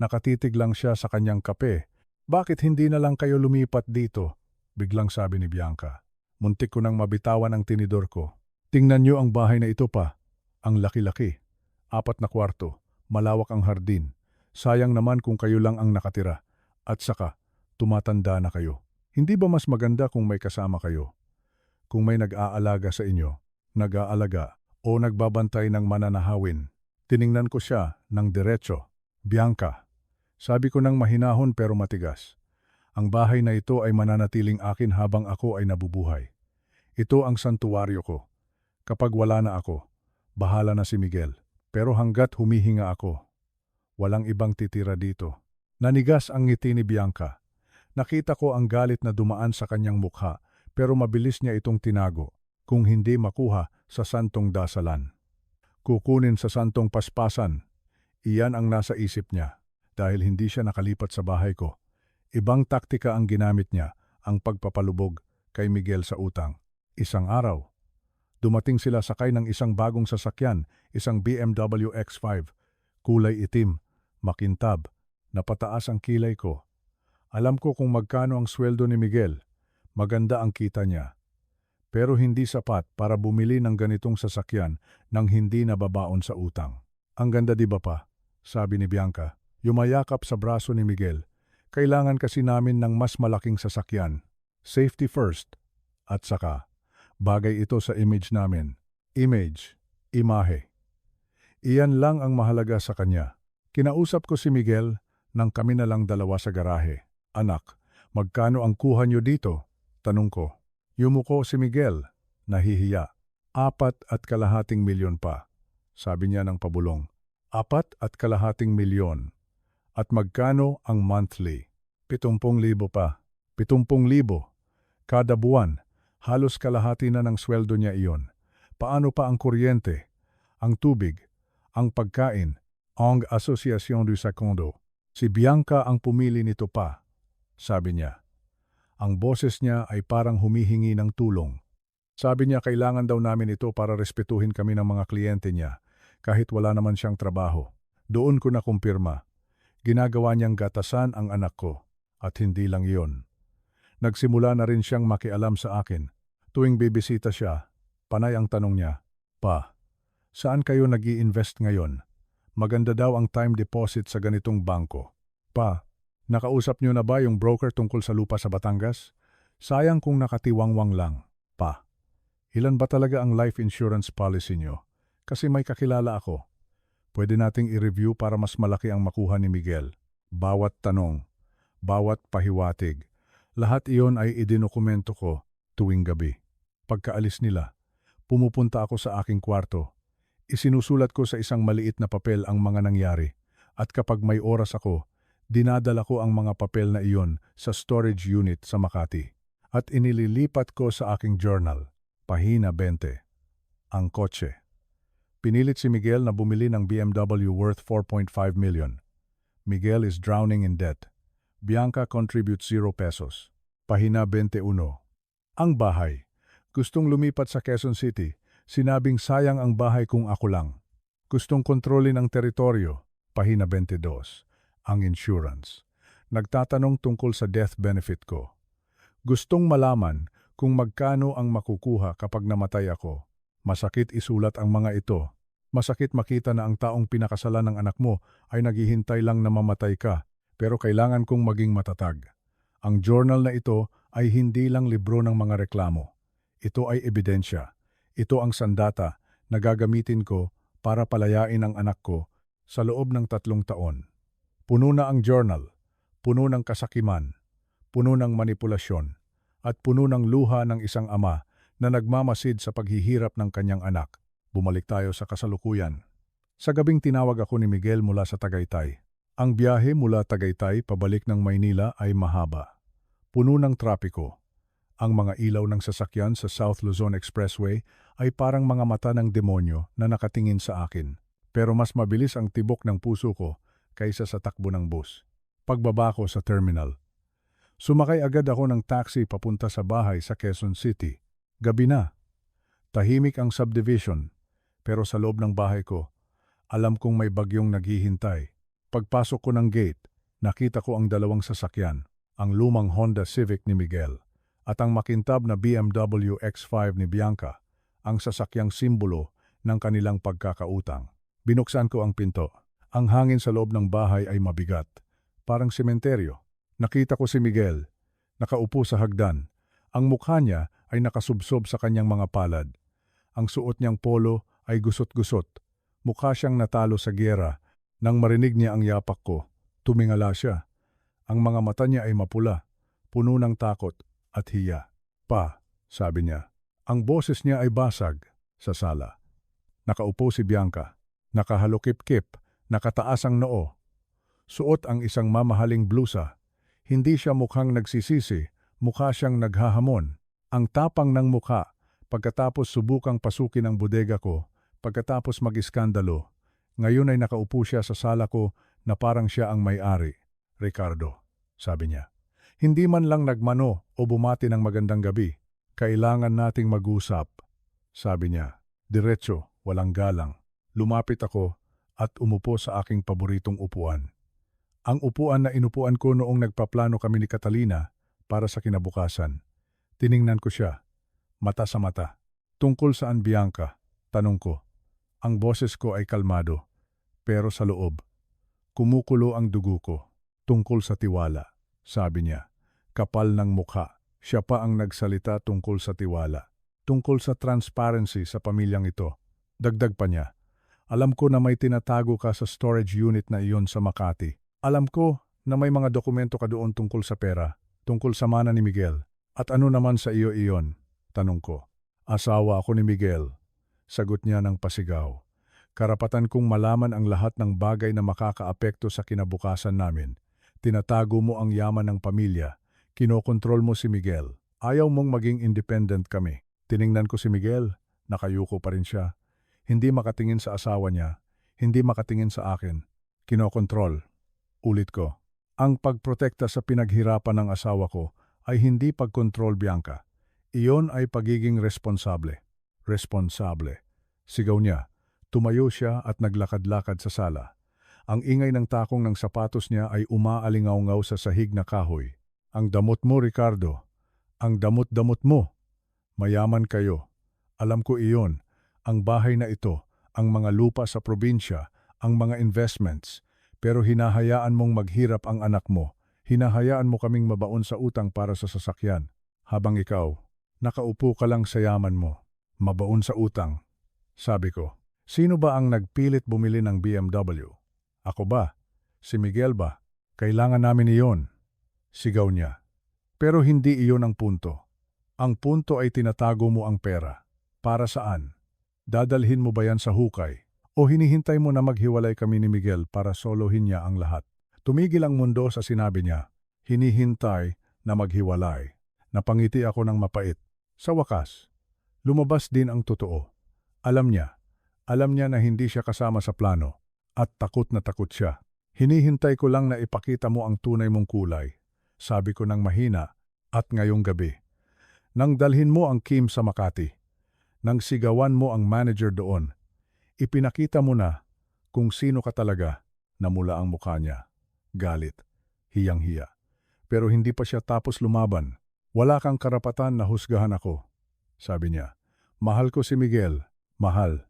Nakatitig lang siya sa kanyang kape. Bakit hindi na lang kayo lumipat dito? Biglang sabi ni Bianca. Muntik ko nang mabitawan ang tinidor ko. Tingnan niyo ang bahay na ito pa. Ang laki-laki. 4 na kwarto. Malawak ang hardin. Sayang naman kung kayo lang ang nakatira. At saka, tumatanda na kayo. Hindi ba mas maganda kung may kasama kayo? Kung may nag-aalaga sa inyo, nag-aalaga o nagbabantay ng mananahawin. Tiningnan ko siya ng diretso. Bianca, sabi ko ng mahinahon pero matigas. Ang bahay na ito ay mananatiling akin habang ako ay nabubuhay. Ito ang santuwaryo ko. Kapag wala na ako, bahala na si Miguel. Pero hanggat humihinga ako, walang ibang titira dito. Nanigas ang ngiti ni Bianca. Nakita ko ang galit na dumaan sa kanyang mukha, pero mabilis niya itong tinago. Kung hindi makuha sa santong dasalan, kukunin sa santong paspasan. Iyan ang nasa isip niya. Dahil hindi siya nakalipat sa bahay ko, ibang taktika ang ginamit niya, ang pagpapalubog kay Miguel sa utang. Isang araw, dumating sila sakay ng isang bagong sasakyan, isang BMW X5, kulay itim, makintab, napataas ang kilay ko. Alam ko kung magkano ang sweldo ni Miguel, maganda ang kita niya. Pero hindi sapat para bumili ng ganitong sasakyan nang hindi nababaon sa utang. Ang ganda di ba pa? Sabi ni Bianca. Yumayakap sa braso ni Miguel. Kailangan kasi namin ng mas malaking sasakyan. Safety first. At saka, bagay ito sa image namin. Image, imahe. Iyan lang ang mahalaga sa kanya. Kinausap ko si Miguel nang kami na lang dalawa sa garahe. Anak, magkano ang kuha niyo dito? Tanong ko. Yumuko si Miguel, nahihiya. 4.5 milyon pa. Sabi niya ng pabulong. 4.5 milyon. At magkano ang monthly? 70,000 pa. 70,000. Kada buwan, halos kalahati na ng sweldo niya iyon. Paano pa ang kuryente, ang tubig, ang pagkain, ang Asociación du Secondo? Si Bianca ang pumili nito pa, sabi niya. Ang boses niya ay parang humihingi ng tulong. Sabi niya kailangan daw namin ito para respetuhin kami ng mga kliyente niya, kahit wala naman siyang trabaho. Doon ko na kumpirma. Ginagawa niyang gatasan ang anak ko, at hindi lang iyon. Nagsimula na rin siyang makialam sa akin. Tuwing bibisita siya, panay ang tanong niya, Pa, saan kayo nag-i-invest ngayon? Maganda daw ang time deposit sa ganitong bangko. Pa, nakausap niyo na ba yung broker tungkol sa lupa sa Batangas? Sayang kung nakatiwangwang lang. Pa, ilan ba talaga ang life insurance policy niyo? Kasi may kakilala ako. Pwede nating i-review para mas malaki ang makuha ni Miguel. Bawat tanong, bawat pahiwatig, lahat iyon ay idinokumento ko tuwing gabi. Pagkaalis nila, pumupunta ako sa aking kwarto. Isinusulat ko sa isang maliit na papel ang mga nangyari. At kapag may oras ako, dinadala ko ang mga papel na iyon sa storage unit sa Makati. At inililipat ko sa aking journal, pahina 20. Ang kotse. Pinilit si Miguel na bumili ng BMW worth 4.5 million. Miguel is drowning in debt. Bianca contributes 0 pesos. Pahina 21. Ang bahay. Gustong lumipat sa Quezon City. Sinabing sayang ang bahay kung ako lang. Gustong kontrolin ang teritoryo. Pahina 22. Ang insurance. Nagtatanong tungkol sa death benefit ko. Gustong malaman kung magkano ang makukuha kapag namatay ako. Masakit isulat ang mga ito. Masakit makita na ang taong pinakasalan ng anak mo ay naghihintay lang na mamatay ka, pero kailangan kong maging matatag. Ang journal na ito ay hindi lang libro ng mga reklamo. Ito ay ebidensya. Ito ang sandata na gagamitin ko para palayain ang anak ko sa loob ng 3 taon. Puno na ang journal, puno ng kasakiman, puno ng manipulasyon, at puno ng luha ng isang ama na nagmamasid sa paghihirap ng kanyang anak. Bumalik tayo sa kasalukuyan. Sa gabing tinawag ako ni Miguel mula sa Tagaytay. Ang biyahe mula Tagaytay pabalik ng Maynila ay mahaba. Puno ng trapiko. Ang mga ilaw ng sasakyan sa South Luzon Expressway ay parang mga mata ng demonyo na nakatingin sa akin. Pero mas mabilis ang tibok ng puso ko kaysa sa takbo ng bus. Pagbaba ko sa terminal. Sumakay agad ako ng taxi papunta sa bahay sa Quezon City. Gabi na. Tahimik ang subdivision. Pero sa loob ng bahay ko, alam kong may bagyong naghihintay. Pagpasok ko ng gate, nakita ko ang 2 sasakyan, ang lumang Honda Civic ni Miguel at ang makintab na BMW X5 ni Bianca, ang sasakyang simbolo ng kanilang pagkakautang. Binuksan ko ang pinto. Ang hangin sa loob ng bahay ay mabigat, parang sementeryo. Nakita ko si Miguel, nakaupo sa hagdan. Ang mukha niya ay nakasubsob sa kanyang mga palad. Ang suot niyang polo ay gusot-gusot. Mukha siyang natalo sa giyera. Nang marinig niya ang yapak ko, tumingala siya. Ang mga mata niya ay mapula, puno ng takot at hiya. Pa, sabi niya. Ang boses niya ay basag sa sala. Nakaupo si Bianca. Nakahalukip-kip, nakataas ang noo. Suot ang isang mamahaling blusa. Hindi siya mukhang nagsisisi, mukha siyang naghahamon. Ang tapang ng mukha, pagkatapos subukang pasukin ang bodega ko, pagkatapos mag-iskandalo. Ngayon ay nakaupo siya sa sala ko na parang siya ang may-ari. Ricardo, sabi niya. Hindi man lang nagmano o bumati ng magandang gabi. Kailangan nating mag-usap, sabi niya. Diretso, walang galang. Lumapit ako at umupo sa aking paboritong upuan. Ang upuan na inupuan ko noong nagpaplano kami ni Catalina para sa kinabukasan. Tiningnan ko siya, mata sa mata. Tungkol saan, Bianca? Tanong ko. Ang boses ko ay kalmado, pero sa loob, kumukulo ang dugo ko. Tungkol sa tiwala. sabi niya. Kapal ng mukha. Siya pa ang nagsalita tungkol sa tiwala. Tungkol sa transparency sa pamilyang ito. Dagdag pa niya. Alam ko na may tinatago ka sa storage unit na iyon sa Makati. Alam ko na may mga dokumento ka doon tungkol sa pera, tungkol sa mana ni Miguel. At ano naman sa iyo iyon? Tanong ko. Asawa ako ni Miguel. Sagot niya ng pasigaw. Karapatan kong malaman ang lahat ng bagay na makakaapekto sa kinabukasan namin. Tinatago mo ang yaman ng pamilya. Kinokontrol mo si Miguel. Ayaw mong maging independent kami. Tiningnan ko si Miguel. Nakayuko pa rin siya. Hindi makatingin sa asawa niya. Hindi makatingin sa akin. Kinokontrol. Ulit ko. Ang pagprotekta sa pinaghirapan ng asawa ko ay hindi pagkontrol, Bianca. Iyon ay pagiging responsable. Responsable. Sigaw niya. Tumayo siya at naglakad-lakad sa sala. Ang ingay ng takong ng sapatos niya ay umaalingaw-ngaw sa sahig na kahoy. Ang damot mo, Ricardo. Ang damot-damot mo. Mayaman kayo. Alam ko iyon. Ang bahay na ito, ang mga lupa sa probinsya, ang mga investments. Pero hinahayaan mong maghirap ang anak mo. Hinahayaan mo kaming mabaon sa utang para sa sasakyan. Habang ikaw, nakaupo ka lang sa yaman mo. Mabaon sa utang. Sabi ko, sino ba ang nagpilit bumili ng BMW? Ako ba? Si Miguel ba? Kailangan namin iyon. Sigaw niya. Pero hindi iyon ang punto. Ang punto ay tinatago mo ang pera. Para saan? Dadalhin mo ba yan sa hukay? O hinihintay mo na maghiwalay kami ni Miguel para solohin niya ang lahat? Tumigil ang mundo sa sinabi niya. Hinihintay na maghiwalay. Napangiti ako ng mapait. Sa wakas, lumabas din ang totoo. Alam niya na hindi siya kasama sa plano. At takot na takot siya. Hinihintay ko lang na ipakita mo ang tunay mong kulay. Sabi ko ng mahina, at ngayong gabi. Nang dalhin mo ang Kim sa Makati. Nang sigawan mo ang manager doon. Ipinakita mo na kung sino ka talaga. Namula ang mukha niya. Galit. Hiyang-hiya. Pero hindi pa siya tapos lumaban. Wala kang karapatan na husgahan ako. Sabi niya. Mahal ko si Miguel. Mahal.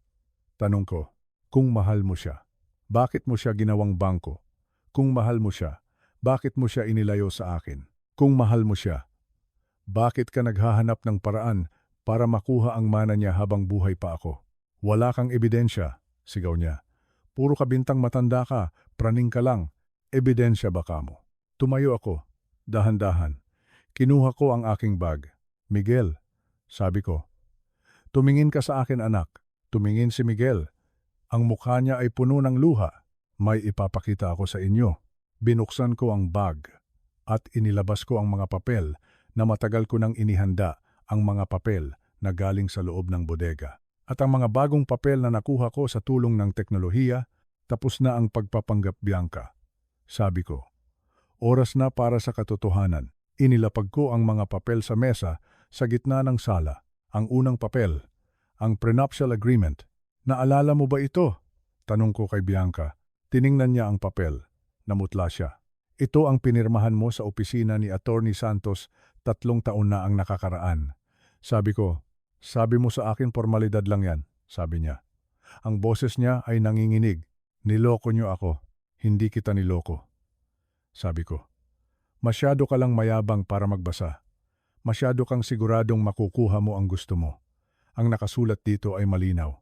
Tanong ko, kung mahal mo siya, bakit mo siya ginawang bangko? Kung mahal mo siya, bakit mo siya inilayo sa akin? Kung mahal mo siya, bakit ka naghahanap ng paraan para makuha ang mana niya habang buhay pa ako? Wala kang ebidensya, sigaw niya. Puro ka bintang matanda ka, praning ka lang. Ebidensya ba ka mo? Tumayo ako, dahan-dahan. Kinuha ko ang aking bag. Miguel, sabi ko. Tumingin ka sa akin, anak. Tumingin si Miguel. Ang mukha niya ay puno ng luha. May ipapakita ako sa inyo. Binuksan ko ang bag at inilabas ko ang mga papel na matagal ko nang inihanda, ang mga papel na galing sa loob ng bodega. At ang mga bagong papel na nakuha ko sa tulong ng teknolohiya, tapos na ang pagpapanggap, Bianca. Sabi ko, oras na para sa katotohanan. Inilapag ko ang mga papel sa mesa sa gitna ng sala. Ang unang papel, ang prenuptial agreement. Naalala mo ba ito? Tanong ko kay Bianca. Tiningnan niya ang papel. Namutla siya. Ito ang pinirmahan mo sa opisina ni Attorney Santos 3 taon na ang nakakaraan. Sabi ko, sabi mo sa akin formalidad lang yan, sabi niya. Ang boses niya ay nanginginig. Niloko niyo ako. Hindi kita niloko. Sabi ko, masyado ka lang mayabang para magbasa. Masyado kang siguradong makukuha mo ang gusto mo. Ang nakasulat dito ay malinaw.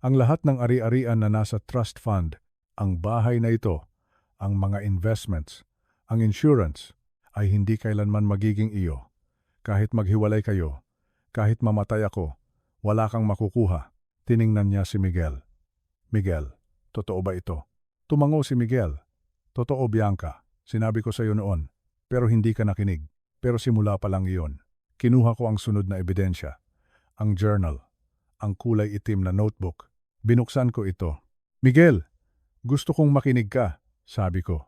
Ang lahat ng ari-arian na nasa trust fund, ang bahay na ito, ang mga investments, ang insurance, ay hindi kailanman magiging iyo. Kahit maghiwalay kayo, kahit mamatay ako, wala kang makukuha. Tiningnan niya si Miguel. Miguel, totoo ba ito? Tumango si Miguel. Totoo, Bianca. Sinabi ko sa iyo noon, pero hindi ka nakinig. Pero simula pa lang iyon. Kinuha ko ang sunod na ebidensya. Ang journal. Ang kulay itim na notebook. Binuksan ko ito. Miguel, gusto kong makinig ka, sabi ko.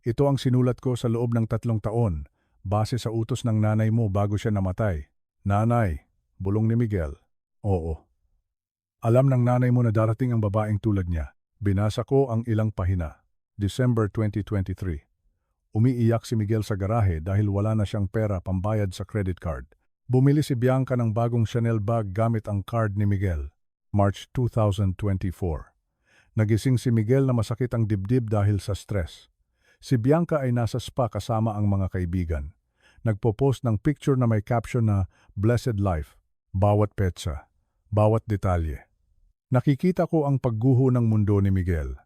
Ito ang sinulat ko sa loob ng 3 taon, base sa utos ng nanay mo bago siya namatay. Nanay, bulong ni Miguel. Oo. Alam ng nanay mo na darating ang babaeng tulad niya. Binasa ko ang ilang pahina. December 2023. Umiiyak si Miguel sa garahe dahil wala na siyang pera pambayad sa credit card. Bumili si Bianca ng bagong Chanel bag gamit ang card ni Miguel. March 2024. Nagising si Miguel na masakit ang dibdib dahil sa stress. Si Bianca ay nasa spa kasama ang mga kaibigan. Nagpo-post ng picture na may caption na Blessed Life, bawat petsa, bawat detalye. Nakikita ko ang pagguho ng mundo ni Miguel.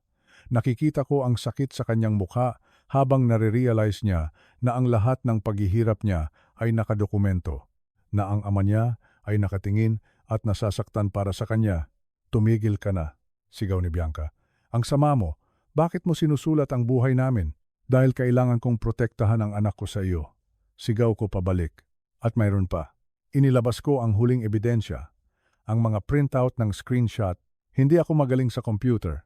Nakikita ko ang sakit sa kanyang mukha habang nare-realize niya na ang lahat ng paghihirap niya ay nakadokumento, na ang ama niya ay nakatingin at nasasaktan para sa kanya. Tumigil ka na, sigaw ni Bianca. Ang sama mo, bakit mo sinusulat ang buhay namin? Dahil kailangan kong protektahan ang anak ko sa iyo. Sigaw ko pabalik. At mayroon pa. Inilabas ko ang huling ebidensya. Ang mga printout ng screenshot. Hindi ako magaling sa computer.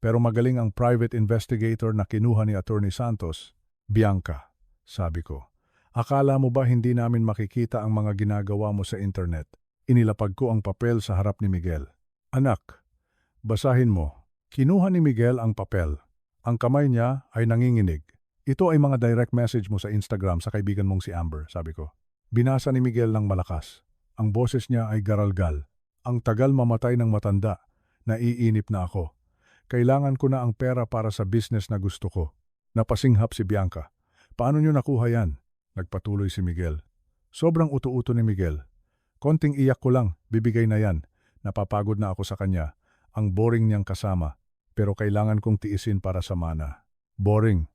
Pero magaling ang private investigator na kinuha ni Attorney Santos. Bianca, sabi ko. Akala mo ba hindi namin makikita ang mga ginagawa mo sa internet? Inilapag ko ang papel sa harap ni Miguel. Anak, basahin mo. Kinuha ni Miguel ang papel. Ang kamay niya ay nanginginig. Ito ay mga direct message mo sa Instagram sa kaibigan mong si Amber, sabi ko. Binasa ni Miguel ng malakas. Ang boses niya ay garalgal. Ang tagal mamatay ng matanda. Naiinip na ako. Kailangan ko na ang pera para sa business na gusto ko. Napasinghap si Bianca. Paano niyo nakuha yan? Nagpatuloy si Miguel. Sobrang uto-uto ni Miguel. Konting iyak ko lang, bibigay na yan. Napapagod na ako sa kanya. Ang boring niyang kasama. Pero kailangan kong tiisin para sa mana. Boring.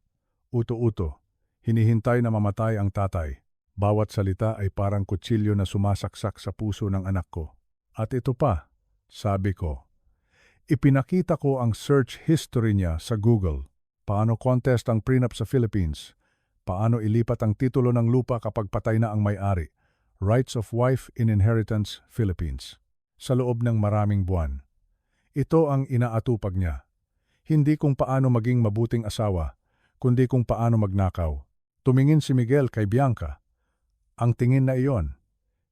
Uto-uto. Hinihintay na mamatay ang tatay. Bawat salita ay parang kutsilyo na sumasaksak sa puso ng anak ko. At ito pa, sabi ko. Ipinakita ko ang search history niya sa Google. Paano contest ang prenup sa Philippines? Paano ilipat ang titulo ng lupa kapag patay na ang may-ari? Rights of Wife in Inheritance, Philippines. Sa loob ng maraming buwan. Ito ang inaatupag niya. Hindi kung paano maging mabuting asawa, kundi kung paano magnakaw. Tumingin si Miguel kay Bianca. Ang tingin na iyon,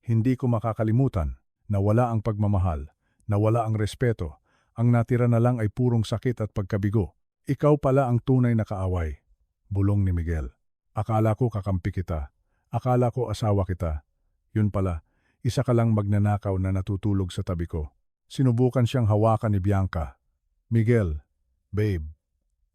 hindi ko makakalimutan na wala ang pagmamahal, na wala ang respeto. Ang natira na lang ay purong sakit at pagkabigo. Ikaw pala ang tunay na kaaway. Bulong ni Miguel. Akala ko kakampi kita. Akala ko asawa kita. Yun pala, isa ka lang magnanakaw na natutulog sa tabi ko. Sinubukan siyang hawakan ni Bianca. Miguel, babe,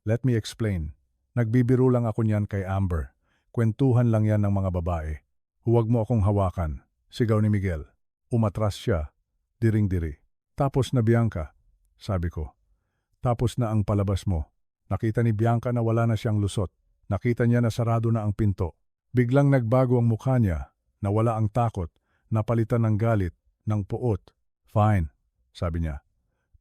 let me explain. Nagbibiro lang ako niyan kay Amber. Kwentuhan lang yan ng mga babae. Huwag mo akong hawakan. Sigaw ni Miguel. Umatras siya. Diring-diri. Tapos na Bianca, sabi ko. Tapos na ang palabas mo. Nakita ni Bianca na wala na siyang lusot. Nakita niya na sarado na ang pinto. Biglang nagbago ang mukha niya. Nawala ang takot. Napalitan ng galit, ng puot. Fine, sabi niya.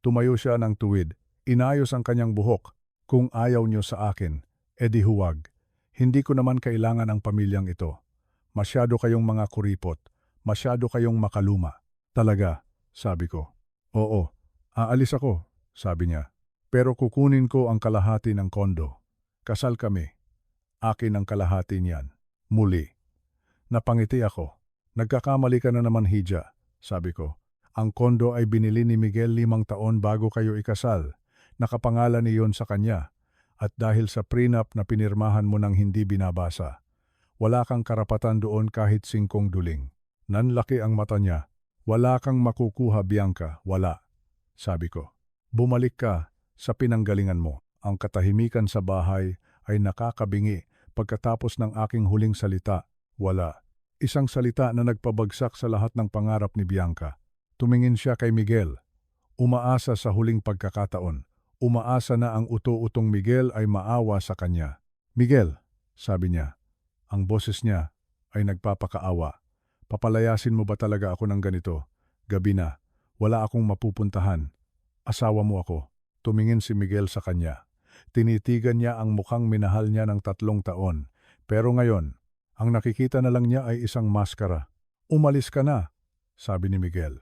Tumayo siya ng tuwid. Inayos ang kanyang buhok. Kung ayaw niyo sa akin, edi huwag. Hindi ko naman kailangan ang pamilyang ito. Masyado kayong mga kuripot. Masyado kayong makaluma. Talaga, sabi ko. Oo, aalis ako, sabi niya. Pero kukunin ko ang kalahati ng kondo. Kasal kami. Akin ang kalahati niyan. Muli. Napangiti ako. Nagkakamali ka na naman, Hija, sabi ko. Ang kondo ay binili ni Miguel 5 taon bago kayo ikasal. Nakapangalan niyon sa kanya. At dahil sa prenup na pinirmahan mo nang hindi binabasa, wala kang karapatan doon kahit 5 duling. Nanlaki ang mata niya. Wala kang makukuha, Bianca, wala. Sabi ko. Bumalik ka sa pinanggalingan mo. Ang katahimikan sa bahay ay nakakabingi pagkatapos ng aking huling salita. Wala. Isang salita na nagpabagsak sa lahat ng pangarap ni Bianca. Tumingin siya kay Miguel. Umaasa sa huling pagkakataon. Umaasa na ang uto-utong Miguel ay maawa sa kanya. Miguel, sabi niya. Ang boses niya ay nagpapakaawa. Papalayasin mo ba talaga ako ng ganito? Gabi na. Wala akong mapupuntahan. Asawa mo ako. Tumingin si Miguel sa kanya. Tinitigan niya ang mukhang minahal niya ng 3 taon. Pero ngayon, ang nakikita na lang niya ay isang maskara. Umalis ka na, sabi ni Miguel.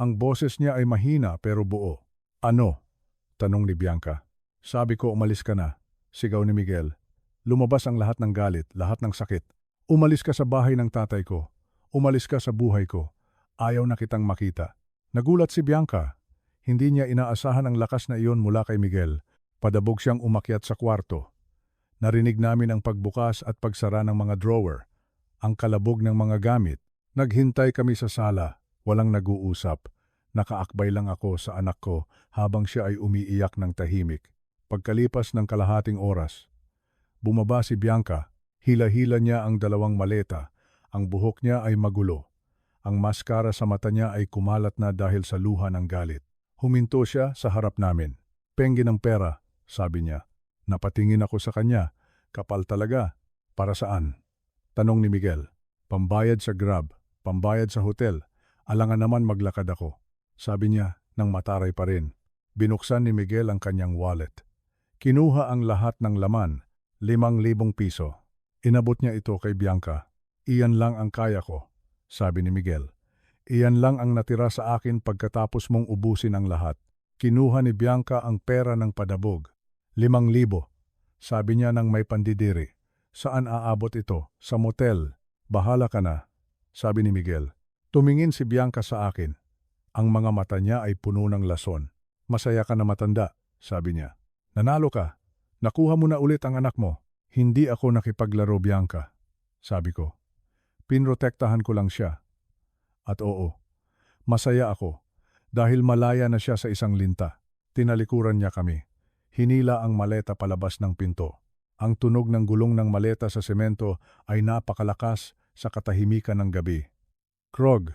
Ang boses niya ay mahina pero buo. Ano? Tanong ni Bianca. Sabi ko umalis ka na, sigaw ni Miguel. Lumabas ang lahat ng galit, lahat ng sakit. Umalis ka sa bahay ng tatay ko. Umalis ka sa buhay ko. Ayaw na kitang makita. Nagulat si Bianca. Hindi niya inaasahan ang lakas na iyon mula kay Miguel. Padabog siyang umakyat sa kwarto. Narinig namin ang pagbukas at pagsara ng mga drawer. Ang kalabog ng mga gamit. Naghintay kami sa sala. Walang nag-uusap. Nakaakbay lang ako sa anak ko habang siya ay umiiyak ng tahimik. Pagkalipas ng kalahating oras, Bumaba si Bianca. Hila-hila niya ang dalawang maleta. Ang buhok niya ay magulo. Ang maskara sa mata niya ay kumalat na dahil sa luha ng galit. Huminto siya sa harap namin. "Pengi ng pera," sabi niya. Napatingin ako sa kanya. "Kapal talaga. Para saan?" Tanong ni Miguel. "Pambayad sa Grab, pambayad sa hotel. Alangan naman maglakad ako." Sabi niya nang mataray pa rin. Binuksan ni Miguel ang kanyang wallet. Kinuha ang lahat ng laman, 5,000 piso. Inabot niya ito kay Bianca. "Iyan lang ang kaya ko," sabi ni Miguel. "Iyan lang ang natira sa akin pagkatapos mong ubusin ang lahat." Kinuha ni Bianca ang pera ng padabog. 5,000. Sabi niya nang may pandidiri. "Saan aabot ito? Sa motel. Bahala ka na," sabi ni Miguel. Tumingin si Bianca sa akin. Ang mga mata niya ay puno ng lason. "Masaya ka na matanda," sabi niya. "Nanalo ka. Nakuha mo na ulit ang anak mo." "Hindi ako nakipaglaro, Bianca," sabi ko. "Pinrotektahan ko lang siya." At oo, masaya ako dahil malaya na siya sa isang linta. Tinalikuran niya kami. Hinila ang maleta palabas ng pinto. Ang tunog ng gulong ng maleta sa semento ay napakalakas sa katahimikan ng gabi. Krog,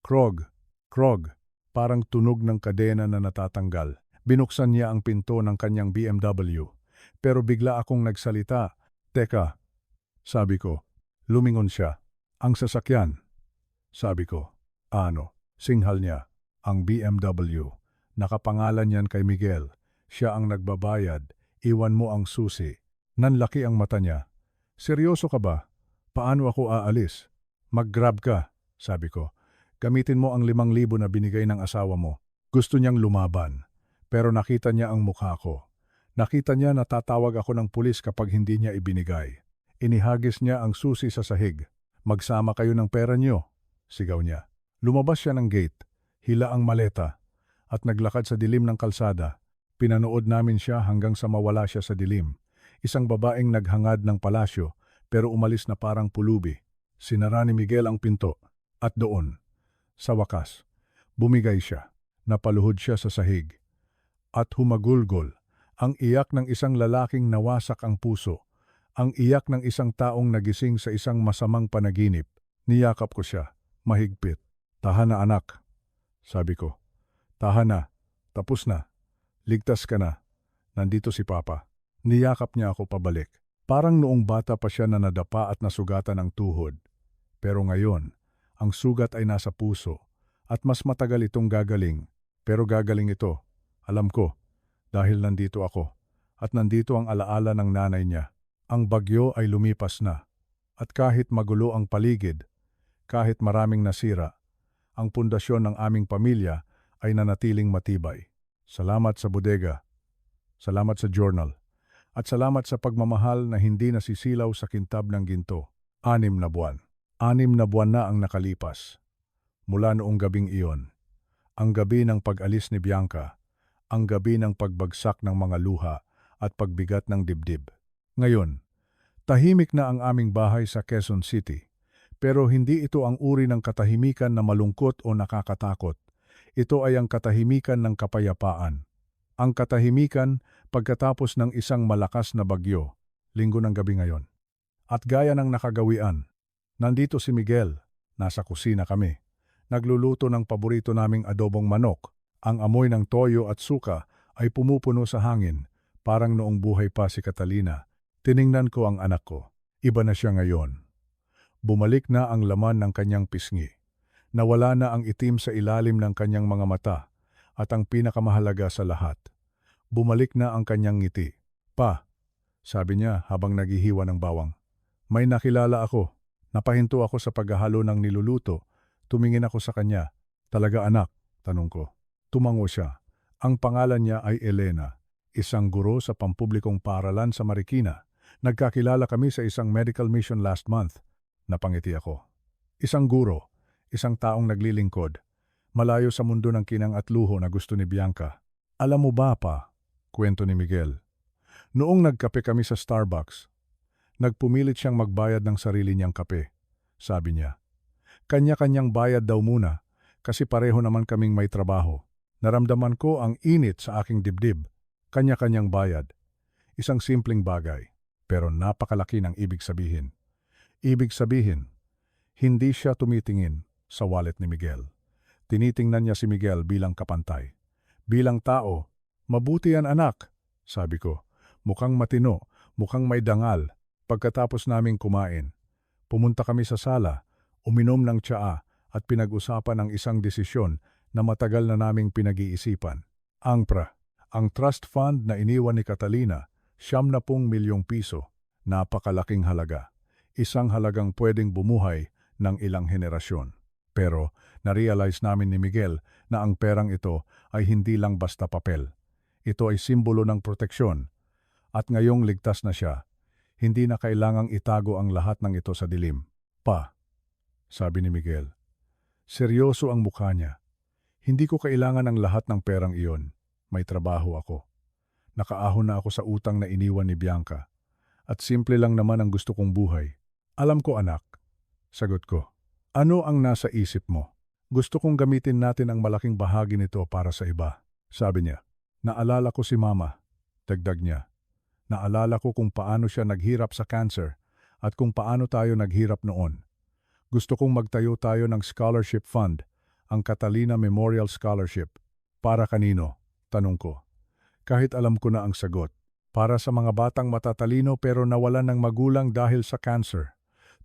krog, krog, parang tunog ng kadena na natatanggal. Binuksan niya ang pinto ng kanyang BMW. Pero bigla akong nagsalita. "Teka," sabi ko. Lumingon siya. "Ang sasakyan," sabi ko. "Ano?" Singhal niya. "Ang BMW. Nakapangalan yan kay Miguel. Siya ang nagbabayad. Iwan mo ang susi." Nanlaki ang mata niya. "Seryoso ka ba? Paano ako aalis?" "Mag-grab ka," sabi ko. "Gamitin mo ang 5,000 na binigay ng asawa mo." Gusto niyang lumaban. Pero nakita niya ang mukha ko. Nakita niya na tatawag ako ng pulis kapag hindi niya ibinigay. Inihagis niya ang susi sa sahig. "Magsama kayo ng pera niyo," sigaw niya. Lumabas siya ng gate, hila ang maleta, at naglakad sa dilim ng kalsada. Pinanood namin siya hanggang sa mawala siya sa dilim. Isang babaeng naghangad ng palasyo pero umalis na parang pulubi. Sinara ni Miguel ang pinto. At doon, sa wakas, bumigay siya. Napaluhod siya sa sahig. At humagulgol. Ang iyak ng isang lalaking nawasak ang puso. Ang iyak ng isang taong nagising sa isang masamang panaginip. Niyakap ko siya, mahigpit. "Tahan na anak," sabi ko. "Tahan na. Tapos na. Ligtas ka na. Nandito si Papa." Niyakap niya ako pabalik. Parang noong bata pa siya na nadapa at nasugatan ang tuhod. Pero ngayon, ang sugat ay nasa puso. At mas matagal itong gagaling. Pero gagaling ito. Alam ko. Dahil nandito ako. At nandito ang alaala ng nanay niya. Ang bagyo ay lumipas na. At kahit magulo ang paligid, kahit maraming nasira, ang pundasyon ng aming pamilya ay nanatiling matibay. Salamat sa bodega. Salamat sa journal. At salamat sa pagmamahal na hindi nasisilaw sa kintab ng ginto. 6 na buwan. 6 na buwan na ang nakalipas. Mula noong gabing iyon. Ang gabi ng pag-alis ni Bianca. Ang gabi ng pagbagsak ng mga luha at pagbigat ng dibdib. Ngayon, tahimik na ang aming bahay sa Quezon City. Pero hindi ito ang uri ng katahimikan na malungkot o nakakatakot. Ito ay ang katahimikan ng kapayapaan. Ang katahimikan pagkatapos ng isang malakas na bagyo, linggo ng gabi ngayon. At gaya ng nakagawian, nandito si Miguel, nasa kusina kami. Nagluluto ng paborito naming adobong manok. Ang amoy ng toyo at suka ay pumupuno sa hangin, parang noong buhay pa si Catalina. Tiningnan ko ang anak ko. Iba na siya ngayon. Bumalik na ang laman ng kanyang pisngi. Nawala na ang itim sa ilalim ng kanyang mga mata. At ang pinakamahalaga sa lahat, bumalik na ang kanyang ngiti. "Pa," sabi niya habang naghihiwa ng bawang. "May nakilala ako." Napahinto ako sa paghahalo ng niluluto. Tumingin ako sa kanya. "Talaga anak?" tanong ko. Tumango siya. Ang pangalan niya ay Elena, isang guro sa pampublikong paaralan sa Marikina. Nagkakilala kami sa isang medical mission last month. Napangiti ako. Isang guro, isang taong naglilingkod, malayo sa mundo ng kinang at luho na gusto ni Bianca. "Alam mo ba pa," kwento ni Miguel, "noong nagkape kami sa Starbucks, nagpumilit siyang magbayad ng sarili niyang kape." Sabi niya, "Kanya-kanyang bayad daw muna kasi pareho naman kaming may trabaho." Naramdaman ko ang init sa aking dibdib. Kanya-kanyang bayad. Isang simpleng bagay. pero napakalaki ng ibig sabihin. Ibig sabihin, hindi siya tumitingin sa wallet ni Miguel. Tinitingnan niya si Miguel bilang kapantay. Bilang tao, mabuti yan anak, sabi ko. Mukhang matino, mukhang may dangal. Pagkatapos naming kumain, pumunta kami sa sala, uminom ng tsaa at pinag-usapan ang isang desisyon na matagal na naming pinag-iisipan. Ang trust fund na iniwan ni Catalina, 70 milyong piso, napakalaking halaga. Isang halagang pwedeng bumuhay ng ilang henerasyon. Pero na-realize namin ni Miguel na ang perang ito ay hindi lang basta papel. Ito ay simbolo ng proteksyon. At ngayong ligtas na siya, hindi na kailangang itago ang lahat ng ito sa dilim. Pa, sabi ni Miguel. Seryoso ang mukha niya. Hindi ko kailangan ang lahat ng perang iyon. May trabaho ako. Nakaahon na ako sa utang na iniwan ni Bianca. At simple lang naman ang gusto kong buhay. Alam ko anak, sagot ko. Ano ang nasa isip mo? Gusto kong gamitin natin ang malaking bahagi nito para sa iba. Sabi niya. Naalala ko si Mama. Dagdag niya. Naalala ko kung paano siya naghirap sa cancer at kung paano tayo naghirap noon. Gusto kong magtayo tayo ng scholarship fund, ang Catalina Memorial Scholarship. Para kanino? Tanong ko. Kahit alam ko na ang sagot. Para sa mga batang matatalino pero nawalan ng magulang dahil sa cancer.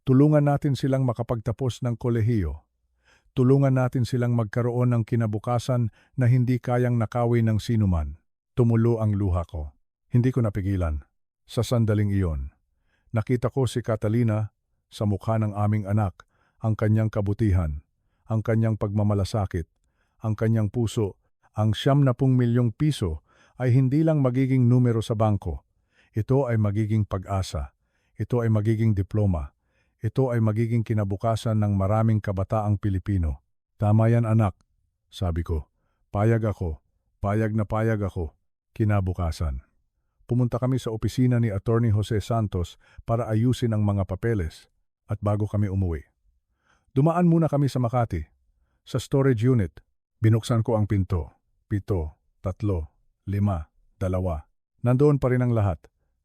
Tulungan natin silang makapagtapos ng kolehiyo. Tulungan natin silang magkaroon ng kinabukasan na hindi kayang nakawin ng sinuman. Tumulo ang luha ko. Hindi ko napigilan. Sa sandaling iyon, nakita ko si Catalina sa mukha ng aming anak, ang kanyang kabutihan, ang kanyang pagmamalasakit, ang kanyang puso, ang 70 milyong piso ay hindi lang magiging numero sa bangko. Ito ay magiging pag-asa. Ito ay magiging diploma. Ito ay magiging kinabukasan ng maraming kabataang Pilipino. Tama yan anak, sabi ko. Payag ako. Payag na payag ako. Kinabukasan. Pumunta kami sa opisina ni Attorney Jose Santos para ayusin ang mga papeles at bago kami umuwi. Dumaan muna kami sa Makati. Sa storage unit, binuksan ko ang pinto. 7, 3, 5, 2. Nandoon pa rin ang lahat.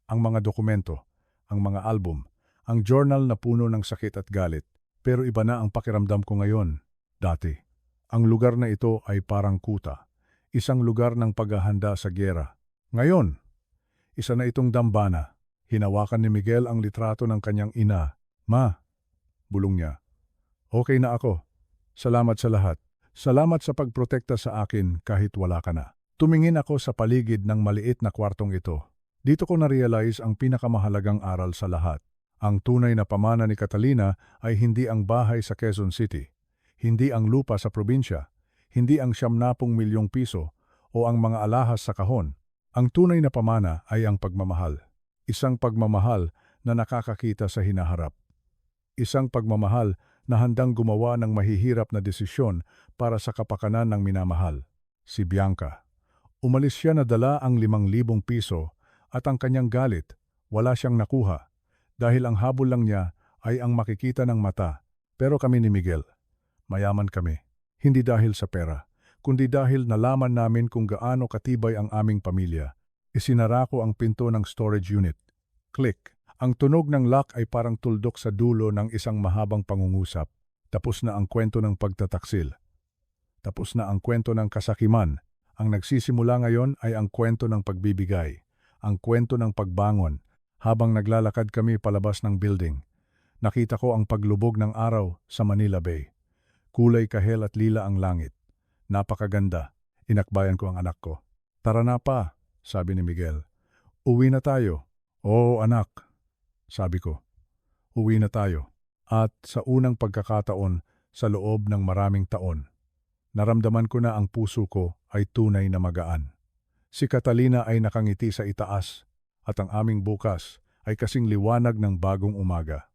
Ang mga dokumento, ang mga album, ang journal na puno ng sakit at galit. Pero iba na ang pakiramdam ko ngayon. Dati, ang lugar na ito ay parang kuta. Isang lugar ng paghahanda sa gyera. Ngayon, isa na itong dambana. Hinawakan ni Miguel ang litrato ng kanyang ina. Ma, bulong niya. Okay na ako. Salamat sa lahat. Salamat sa pagprotekta sa akin kahit wala ka na. Tumingin ako sa paligid ng maliit na kwartong ito. Dito ko na-realize ang pinakamahalagang aral sa lahat. Ang tunay na pamana ni Catalina ay hindi ang bahay sa Quezon City, hindi ang lupa sa probinsya, hindi ang 70 milyong piso o ang mga alahas sa kahon. Ang tunay na pamana ay ang pagmamahal. Isang pagmamahal na nakakakita sa hinaharap. Isang pagmamahal na handang gumawa ng mahihirap na desisyon para sa kapakanan ng minamahal. Si Bianca. Umalis siya na dala ang 5,000 piso at ang kanyang galit, wala siyang nakuha. Dahil ang habol lang niya ay ang makikita ng mata. Pero kami ni Miguel, mayaman kami. Hindi dahil sa pera, kundi dahil nalaman namin kung gaano katibay ang aming pamilya. Isinara ko ang pinto ng storage unit. Click. Ang tunog ng lock ay parang tuldok sa dulo ng isang mahabang pangungusap. Tapos na ang kwento ng pagtataksil. Tapos na ang kwento ng kasakiman. Ang nagsisimula ngayon ay ang kwento ng pagbibigay. Ang kwento ng pagbangon. Habang naglalakad kami palabas ng building, nakita ko ang paglubog ng araw sa Manila Bay. Kulay kahel at lila ang langit. Napakaganda. Inakbayan ko ang anak ko. Tara na pa, sabi ni Miguel. Uwi na tayo. Oo anak, sabi ko. Uwi na tayo. At sa unang pagkakataon sa loob ng maraming taon, naramdaman ko na ang puso ko ay tunay na magaan. Si Catalina ay nakangiti sa itaas. At ang aming bukas ay kasing liwanag ng bagong umaga.